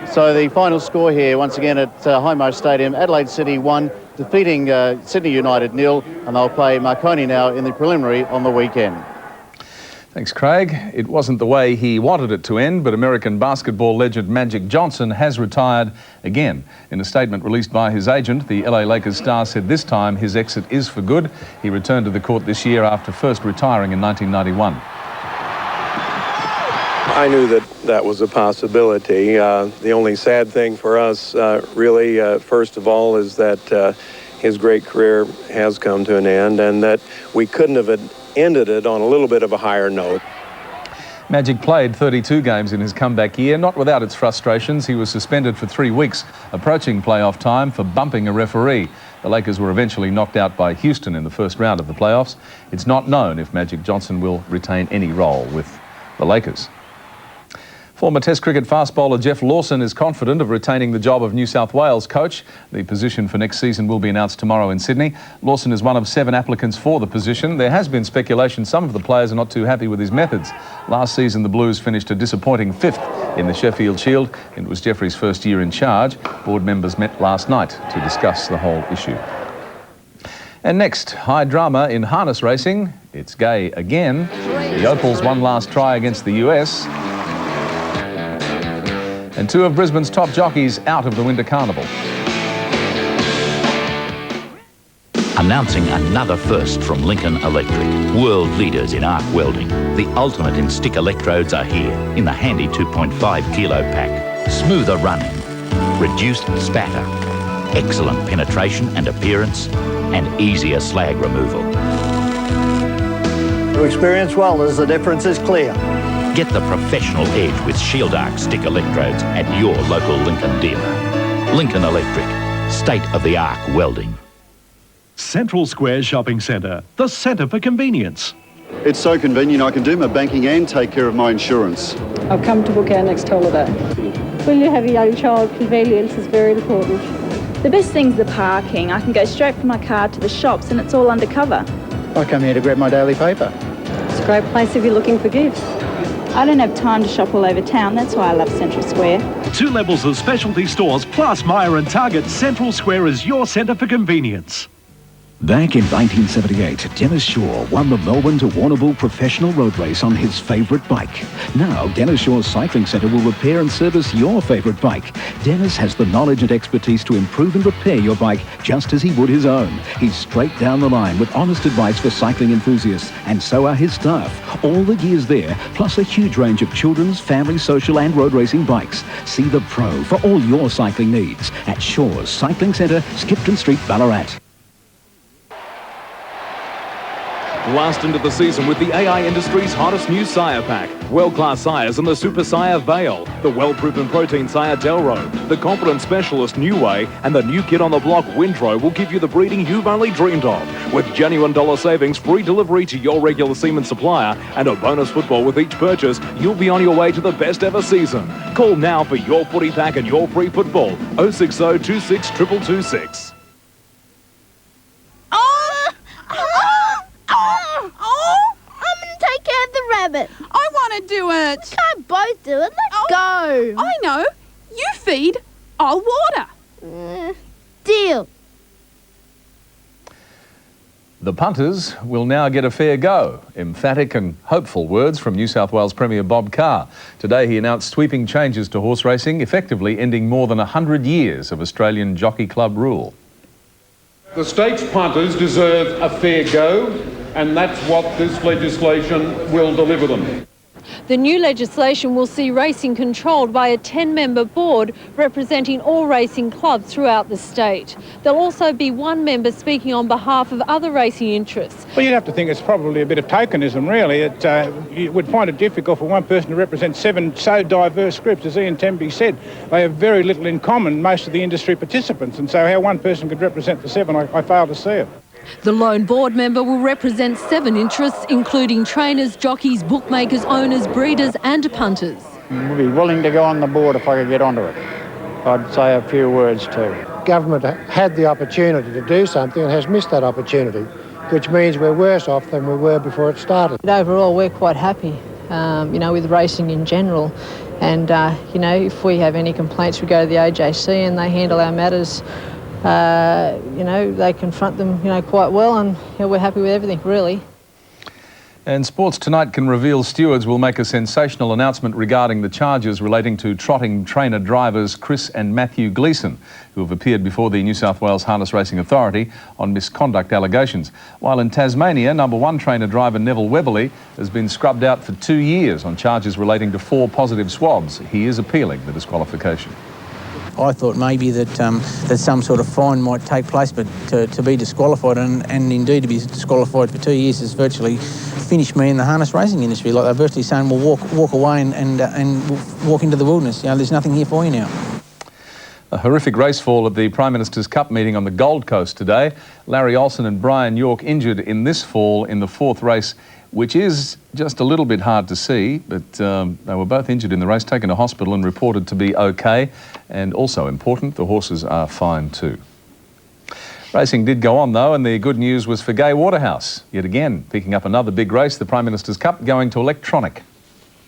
So the final score here, once again at Highmark Stadium, Adelaide City 1, defeating Sydney United 0, and they'll play Marconi now in the preliminary on the weekend. Thanks, Craig. It wasn't the way he wanted it to end, but American basketball legend Magic Johnson has retired again. In a statement released by his agent, the LA Lakers star said this time his exit is for good. He returned to the court this year after first retiring in 1991. I knew that was a possibility. The only sad thing for us, really, first of all, is that his great career has come to an end and that we couldn't have ended it on a little bit of a higher note. Magic played 32 games in his comeback year, not without its frustrations. He was suspended for 3 weeks, approaching playoff time, for bumping a referee. The Lakers were eventually knocked out by Houston in the first round of the playoffs. It's not known if Magic Johnson will retain any role with the Lakers. Former Test cricket fast bowler Jeff Lawson is confident of retaining the job of New South Wales coach. The position for next season will be announced tomorrow in Sydney. Lawson is one of 7 applicants for the position. There has been speculation some of the players are not too happy with his methods. Last season the Blues finished a disappointing 5th in the Sheffield Shield. It was Jeffrey's first year in charge. Board members met last night to discuss the whole issue. And next, high drama in harness racing. It's gay again. The Opals one last try against the US. And 2 of Brisbane's top jockeys out of the Winter Carnival. Announcing another first from Lincoln Electric. World leaders in arc welding. The ultimate in stick electrodes are here in the handy 2.5 kilo pack. Smoother running, reduced spatter, excellent penetration and appearance, and easier slag removal. To experienced welders, the difference is clear. Get the professional edge with Shield Arc stick electrodes at your local Lincoln dealer. Lincoln Electric, state-of-the-art welding. Central Square Shopping Centre, the centre for convenience. It's so convenient I can do my banking and take care of my insurance. I've come to book our next holiday. When you have a young child, convenience is very important. The best thing's the parking. I can go straight from my car to the shops and it's all undercover. I come here to grab my daily paper. It's a great place if you're looking for gifts. I don't have time to shop all over town. That's why I love Central Square. 2 levels of specialty stores plus Myer and Target. Central Square is your centre for convenience. Back in 1978, Dennis Shaw won the Melbourne to Warrnambool professional road race on his favourite bike. Now, Dennis Shaw's Cycling Centre will repair and service your favourite bike. Dennis has the knowledge and expertise to improve and repair your bike just as he would his own. He's straight down the line with honest advice for cycling enthusiasts, and so are his staff. All the gear's there, plus a huge range of children's, family, social and road racing bikes. See the pro for all your cycling needs at Shaw's Cycling Centre, Skipton Street, Ballarat. Blast into the season with the AI Industries hottest new sire pack. World-class sires in the Super Sire Vale, the well-proven protein sire Delro, the competent specialist New Way, and the new kid on the block Windrow will give you the breeding you've only dreamed of. With genuine dollar savings, free delivery to your regular semen supplier, and a bonus football with each purchase, you'll be on your way to the best ever season. Call now for your footy pack and your free football. 060 26 22226. Rabbit. I want to do it. We can't both do it. Let's go. I know. You feed, I'll water. Deal. The punters will now get a fair go. Emphatic and hopeful words from New South Wales Premier Bob Carr. Today he announced sweeping changes to horse racing, effectively ending more than 100 years of Australian Jockey Club rule. The state's punters deserve a fair go, and that's what this legislation will deliver them. The new legislation will see racing controlled by a 10-member board representing all racing clubs throughout the state. There'll also be 1 member speaking on behalf of other racing interests. Well, you'd have to think it's probably a bit of tokenism, really. You would find it difficult for one person to represent 7 so diverse groups. As Ian Temby said, they have very little in common, most of the industry participants, and so how one person could represent the 7, I fail to see it. The lone board member will represent 7 interests, including trainers, jockeys, bookmakers, owners, breeders and punters. I'd be willing to go on the board if I could get onto it. I'd say a few words too. Government had the opportunity to do something and has missed that opportunity, which means we're worse off than we were before it started. Overall, we're quite happy, with racing in general. And, if we have any complaints, we go to the AJC and they handle our matters. They confront them, quite well, and we're happy with everything, really. And Sports Tonight can reveal stewards will make a sensational announcement regarding the charges relating to trotting trainer drivers Chris and Matthew Gleeson, who have appeared before the New South Wales Harness Racing Authority on misconduct allegations. While in Tasmania, number 1 trainer driver Neville Webberley has been scrubbed out for 2 years on charges relating to 4 positive swabs. He is appealing the disqualification. I thought maybe that some sort of fine might take place, but to be disqualified and indeed to be disqualified for 2 years has virtually finished me in the harness racing industry. Like they're virtually saying, well, walk away and walk into the wilderness. There's nothing here for you now. A horrific race fall at the Prime Minister's Cup meeting on the Gold Coast today. Larry Olsen and Brian York injured in this fall in the 4th race which is just a little bit hard to see, but they were both injured in the race, taken to hospital and reported to be okay. And also important, the horses are fine too. Racing did go on though, and the good news was for Gay Waterhouse. Yet again, picking up another big race, the Prime Minister's Cup, going to electronic.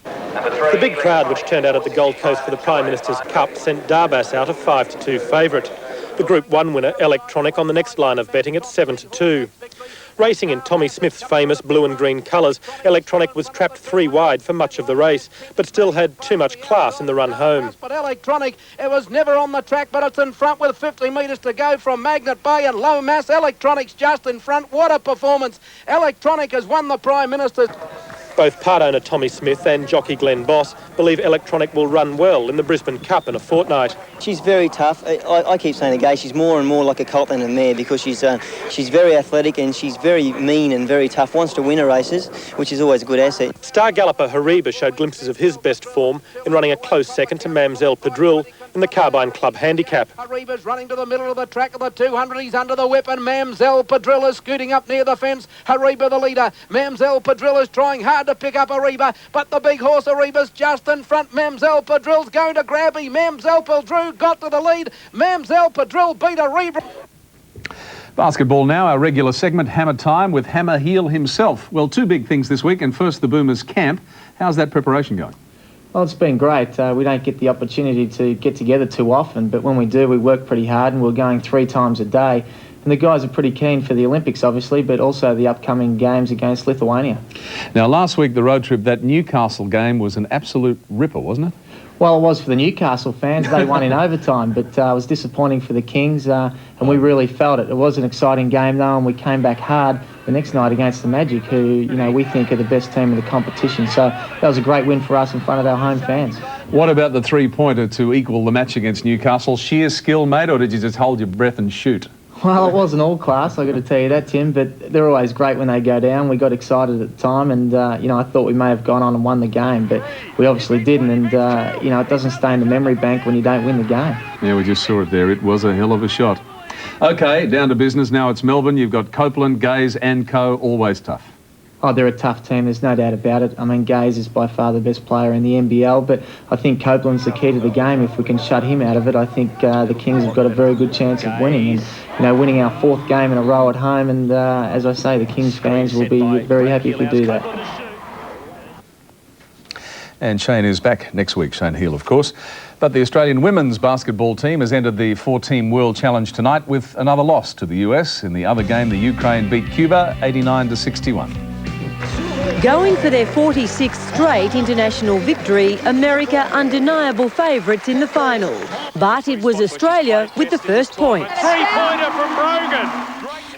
The big crowd which turned out at the Gold Coast for the Prime Minister's Cup sent Darbas out a 5-2 favourite. The Group 1 winner, Electronic, on the next line of betting at 7-2. Racing in Tommy Smith's famous blue and green colours, Electronic was trapped 3 wide for much of the race, but still had too much class in the run home. But Electronic, it was never on the track, but it's in front with 50 metres to go from Magnet Bay and Low Mass. Electronic's just in front. What a performance. Electronic has won the Prime Minister's... Both part owner Tommy Smith and jockey Glenn Boss believe Electronic will run well in the Brisbane Cup in a fortnight. She's very tough. I keep saying to Gay, she's more and more like a colt than a mare, because she's very athletic and she's very mean and very tough. Wants to win her races, which is always a good asset. Star galloper Hariba showed glimpses of his best form in running a close second to Mamselle Padrille in the Carbine Club Handicap. Hariba's running to the middle of the track of the 200. He's under the whip and Mamselle Padrille is scooting up near the fence. Hariba the leader. Mamselle Padrille is trying hard to pick up Hariba, but the big horse Hariba's just in front. Mamselle Padrille's going to grab him. Mamselle Padrille got to the lead. Mamselle Padrille beat Hariba. Basketball now, our regular segment, Hammer Time, with Hammer Heel himself. Well, 2 big things this week, and first the Boomers camp. How's that preparation going? Well, it's been great. We don't get the opportunity to get together too often, but when we do, we work pretty hard, and we're going 3 times a day. And the guys are pretty keen for the Olympics, obviously, but also the upcoming games against Lithuania. Now, last week, the road trip, that Newcastle game was an absolute ripper, wasn't it? Well, it was for the Newcastle fans. They won in overtime, but it was disappointing for the Kings, and we really felt it. It was an exciting game, though, and we came back hard the next night against the Magic, who, we think are the best team in the competition. So that was a great win for us in front of our home fans. What about the 3-pointer to equal the match against Newcastle? Sheer skill, mate, or did you just hold your breath and shoot? Well, it wasn't all class, I've got to tell you that, Tim, but they're always great when they go down. We got excited at the time, and, I thought we may have gone on and won the game, but we obviously didn't, and, it doesn't stay in the memory bank when you don't win the game. Yeah, we just saw it there. It was a hell of a shot. OK, down to business now. It's Melbourne. You've got Copeland, Gaze and Co. Always tough. Oh, they're a tough team, there's no doubt about it. I mean, Gaze is by far the best player in the NBL, but I think Copeland's the key to the game. If we can shut him out of it, I think the Kings have got a very good chance of winning. And, winning our 4th game in a row at home, and as I say, the Kings fans will be very happy if we do that. And Shane is back next week, Shane Heel, of course. But the Australian women's basketball team has entered the 4-team World Challenge tonight with another loss to the US. In the other game, the Ukraine beat Cuba 89-61. Going for their 46th straight international victory, America undeniable favourites in the final. But it was Australia with the first point. 3-pointer from Brogan.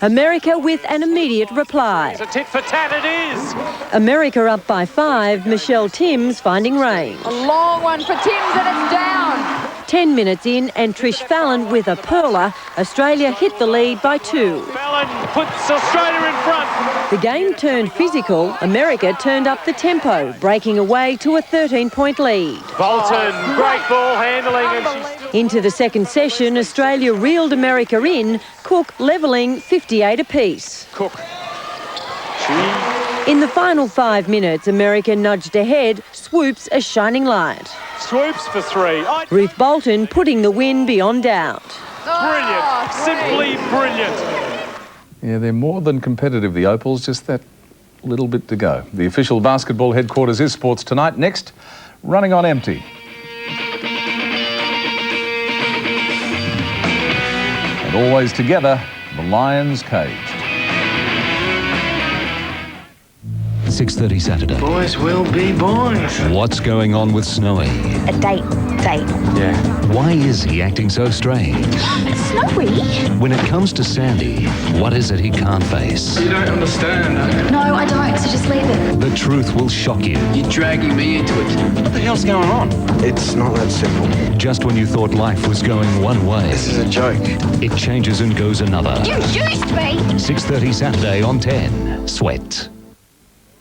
America with an immediate reply. It's a tit for tat, it is. America up by 5, Michelle Timms finding range. A long one for Timms and it's down. 10 minutes in and Trish Fallon with a pearler. Australia hit the lead by 2. Fallon puts Australia in front. The game turned physical. America turned up the tempo, breaking away to a 13-point lead. Bolton, great ball handling. And into the second session, Australia reeled America in, Cook levelling 58 apiece. Cook. In the final 5 minutes, America nudged ahead, Swoops a shining light. Swoops for 3. Ruth Bolton putting the win beyond doubt. Brilliant, simply brilliant. Yeah, they're more than competitive, the Opals, just that little bit to go. The official basketball headquarters is Sports Tonight. Next, running on empty. And always together, the Lions caged. 6:30 Saturday. Boys will be boys. What's going on with Snowy? A date. Yeah. Why is he acting so strange? Snowy? When it comes to Sandy, what is it he can't face? You don't understand. No, I don't, so just leave it. The truth will shock you. You're dragging me into it. What the hell's going on? It's not that simple. Just when you thought life was going one way. This is a joke. It changes and goes another. You used me! 6:30 Saturday on 10. Sweat.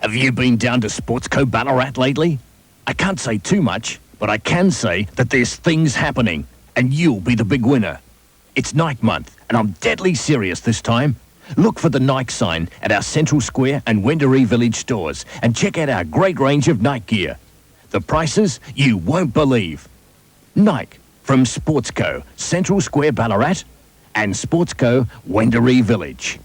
Have you been down to Sportsco Ballarat lately? I can't say too much, but I can say that there's things happening, and you'll be the big winner. It's night month, and I'm deadly serious this time. Look for the Nike sign at our Central Square and Wendouree Village stores and check out our great range of Nike gear. The prices you won't believe. Nike from Sportsco, Central Square Ballarat and Sportsco, Wendouree Village.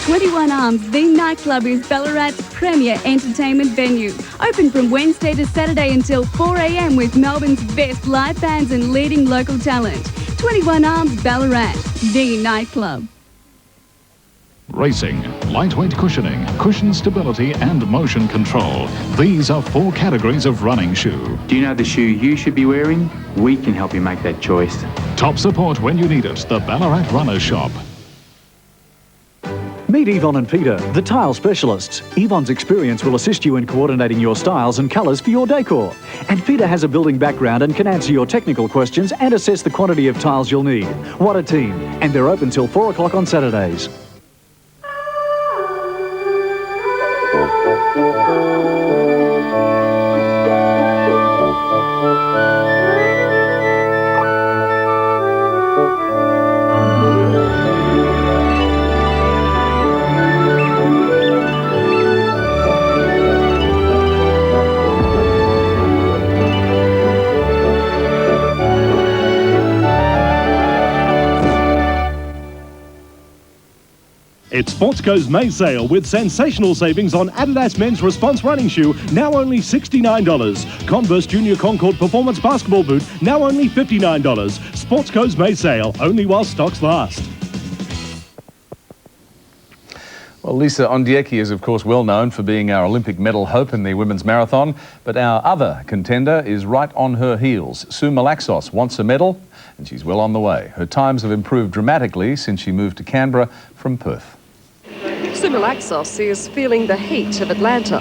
21 Arms, the nightclub, is Ballarat's premier entertainment venue. Open from Wednesday to Saturday until 4 a.m. with Melbourne's best live bands and leading local talent. 21 Arms Ballarat, the nightclub. Racing, lightweight cushioning, cushion stability and motion control. These are 4 categories of running shoe. Do you know the shoe you should be wearing? We can help you make that choice. Top support when you need it, the Ballarat Runners Shop. Meet Yvonne and Peter, the tile specialists. Yvonne's experience will assist you in coordinating your styles and colours for your decor. And Peter has a building background and can answer your technical questions and assess the quantity of tiles you'll need. What a team. And they're open till 4 o'clock on Saturdays. It's Sportsco's May sale with sensational savings on Adidas men's response running shoe, now only $69. Converse Junior Concord Performance Basketball boot, now only $59. Sportsco's May sale, only while stocks last. Well, Lisa Ondieki is, of course, well known for being our Olympic medal hope in the women's marathon, but our other contender is right on her heels. Sue Malaxos wants a medal, and she's well on the way. Her times have improved dramatically since she moved to Canberra from Perth. Sue Malaxos is feeling the heat of Atlanta.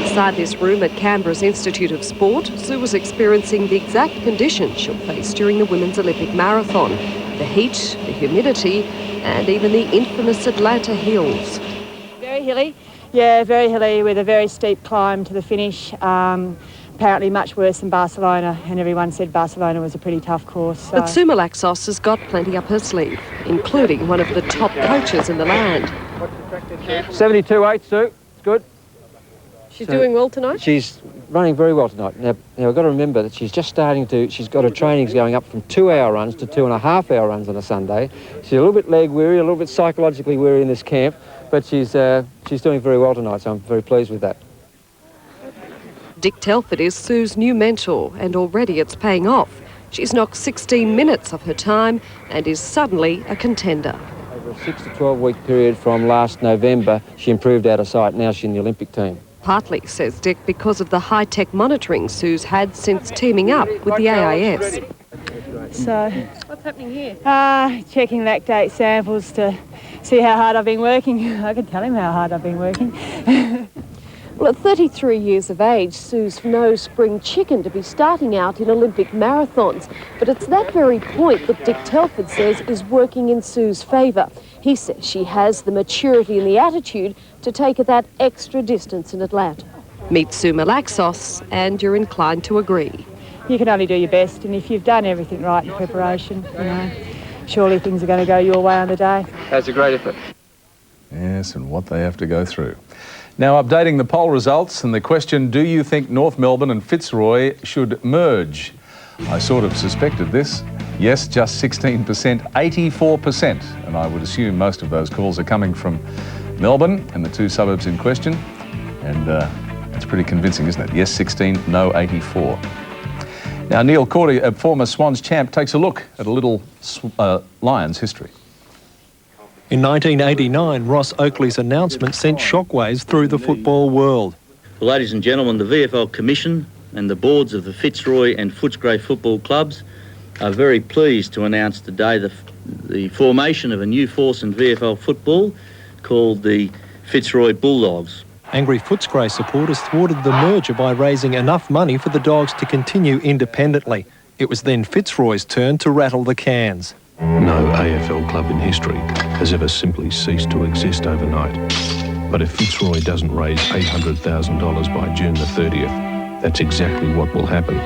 Inside this room at Canberra's Institute of Sport, Sue was experiencing the exact conditions she'll face during the Women's Olympic Marathon. The heat, the humidity, and even the infamous Atlanta hills. Very hilly, yeah, very hilly with a very steep climb to the finish. Apparently much worse than Barcelona, and everyone said Barcelona was a pretty tough course. So. But Sue Malaxos has got plenty up her sleeve, including one of the top coaches in the land. 72.8, Sue. It's good. She's doing well tonight? She's running very well tonight. Now we've got to remember that she's just starting to, she's got her trainings going up from 2-hour runs to 2.5-hour runs on a Sunday. She's a little bit leg weary, a little bit psychologically weary in this camp, but she's doing very well tonight, so I'm very pleased with that. Dick Telford is Sue's new mentor, and already it's paying off. She's knocked 16 minutes off her time and is suddenly a contender. Over a 6 to 12-week period from last November, she improved out of sight. Now she's in the Olympic team. Partly, says Dick, because of the high-tech monitoring Sue's had since teaming up with the AIS. So, what's happening here? Checking lactate samples to see how hard I've been working. I can tell him how hard I've been working. Well, at 33 years of age, Sue's no spring chicken to be starting out in Olympic marathons. But it's that very point that Dick Telford says is working in Sue's favour. He says she has the maturity and the attitude to take her that extra distance in Atlanta. Meet Sue Malaxos and you're inclined to agree. You can only do your best, and if you've done everything right in preparation, you know, surely things are going to go your way on the day. That's a great effort. Yes, and what they have to go through. Now, updating the poll results and the question, do you think North Melbourne and Fitzroy should merge? I sort of suspected this. Yes, just 16%, 84%. And I would assume most of those calls are coming from Melbourne and the 2 suburbs in question. And it's pretty convincing, isn't it? Yes, 16, no, 84. Now, Neil Cordy, a former Swans champ, takes a look at a little Lions history. In 1989, Ross Oakley's announcement sent shockwaves through the football world. Well, ladies and gentlemen, the VFL Commission and the boards of the Fitzroy and Footscray football clubs are very pleased to announce today the formation of a new force in VFL football called the Fitzroy Bulldogs. Angry Footscray supporters thwarted the merger by raising enough money for the Dogs to continue independently. It was then Fitzroy's turn to rattle the cans. No AFL club in history has ever simply ceased to exist overnight. But if Fitzroy doesn't raise $800,000 by June the 30th, that's exactly what will happen.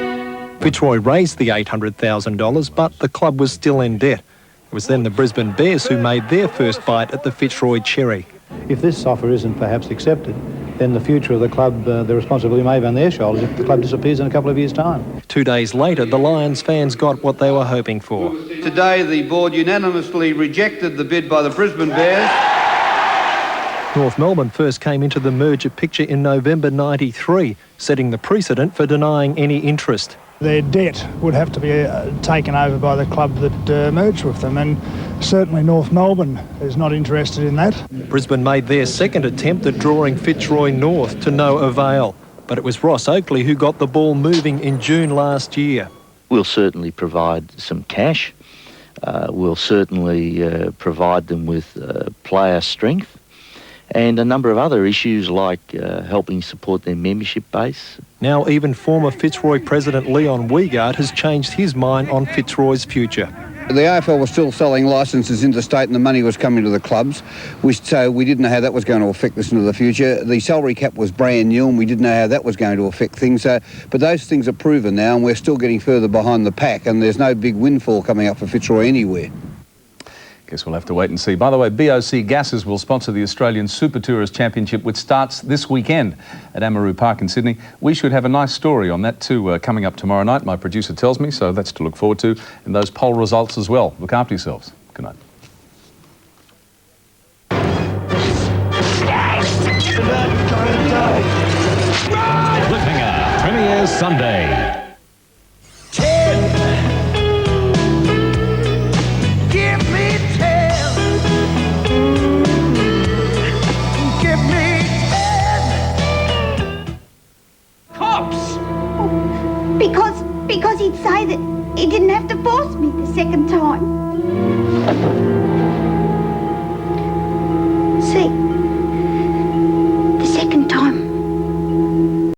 Fitzroy raised the $800,000, but the club was still in debt. It was then the Brisbane Bears who made their first bite at the Fitzroy cherry. If this offer isn't perhaps accepted, then the future of the club, the responsibility may be on their shoulders if the club disappears in a couple of years' time. 2 days later, the Lions fans got what they were hoping for. Today, the board unanimously rejected the bid by the Brisbane Bears. North Melbourne first came into the merger picture in November '93, setting the precedent for denying any interest. Their debt would have to be taken over by the club that merged with them, and certainly North Melbourne is not interested in that. Brisbane made their second attempt at drawing Fitzroy North to no avail, but it was Ross Oakley who got the ball moving in June last year. We'll certainly provide some cash. We'll certainly provide them with player strength and a number of other issues like helping support their membership base. Now even former Fitzroy President Leon Wiegard has changed his mind on Fitzroy's future. The AFL was still selling licences interstate and the money was coming to the clubs, so we didn't know how that was going to affect us into the future. The salary cap was brand new and we didn't know how that was going to affect things. But those things are proven now and we're still getting further behind the pack, and there's no big windfall coming up for Fitzroy anywhere. Guess we'll have to wait and see. By the way, BOC Gases will sponsor the Australian Super Tourist Championship, which starts this weekend at Amaroo Park in Sydney. We should have a nice story on that too coming up tomorrow night, my producer tells me, so that's to look forward to, and those poll results as well. Look after yourselves. Good night. Cliffhanger premieres Sunday. Because he'd say that he didn't have to force me the second time.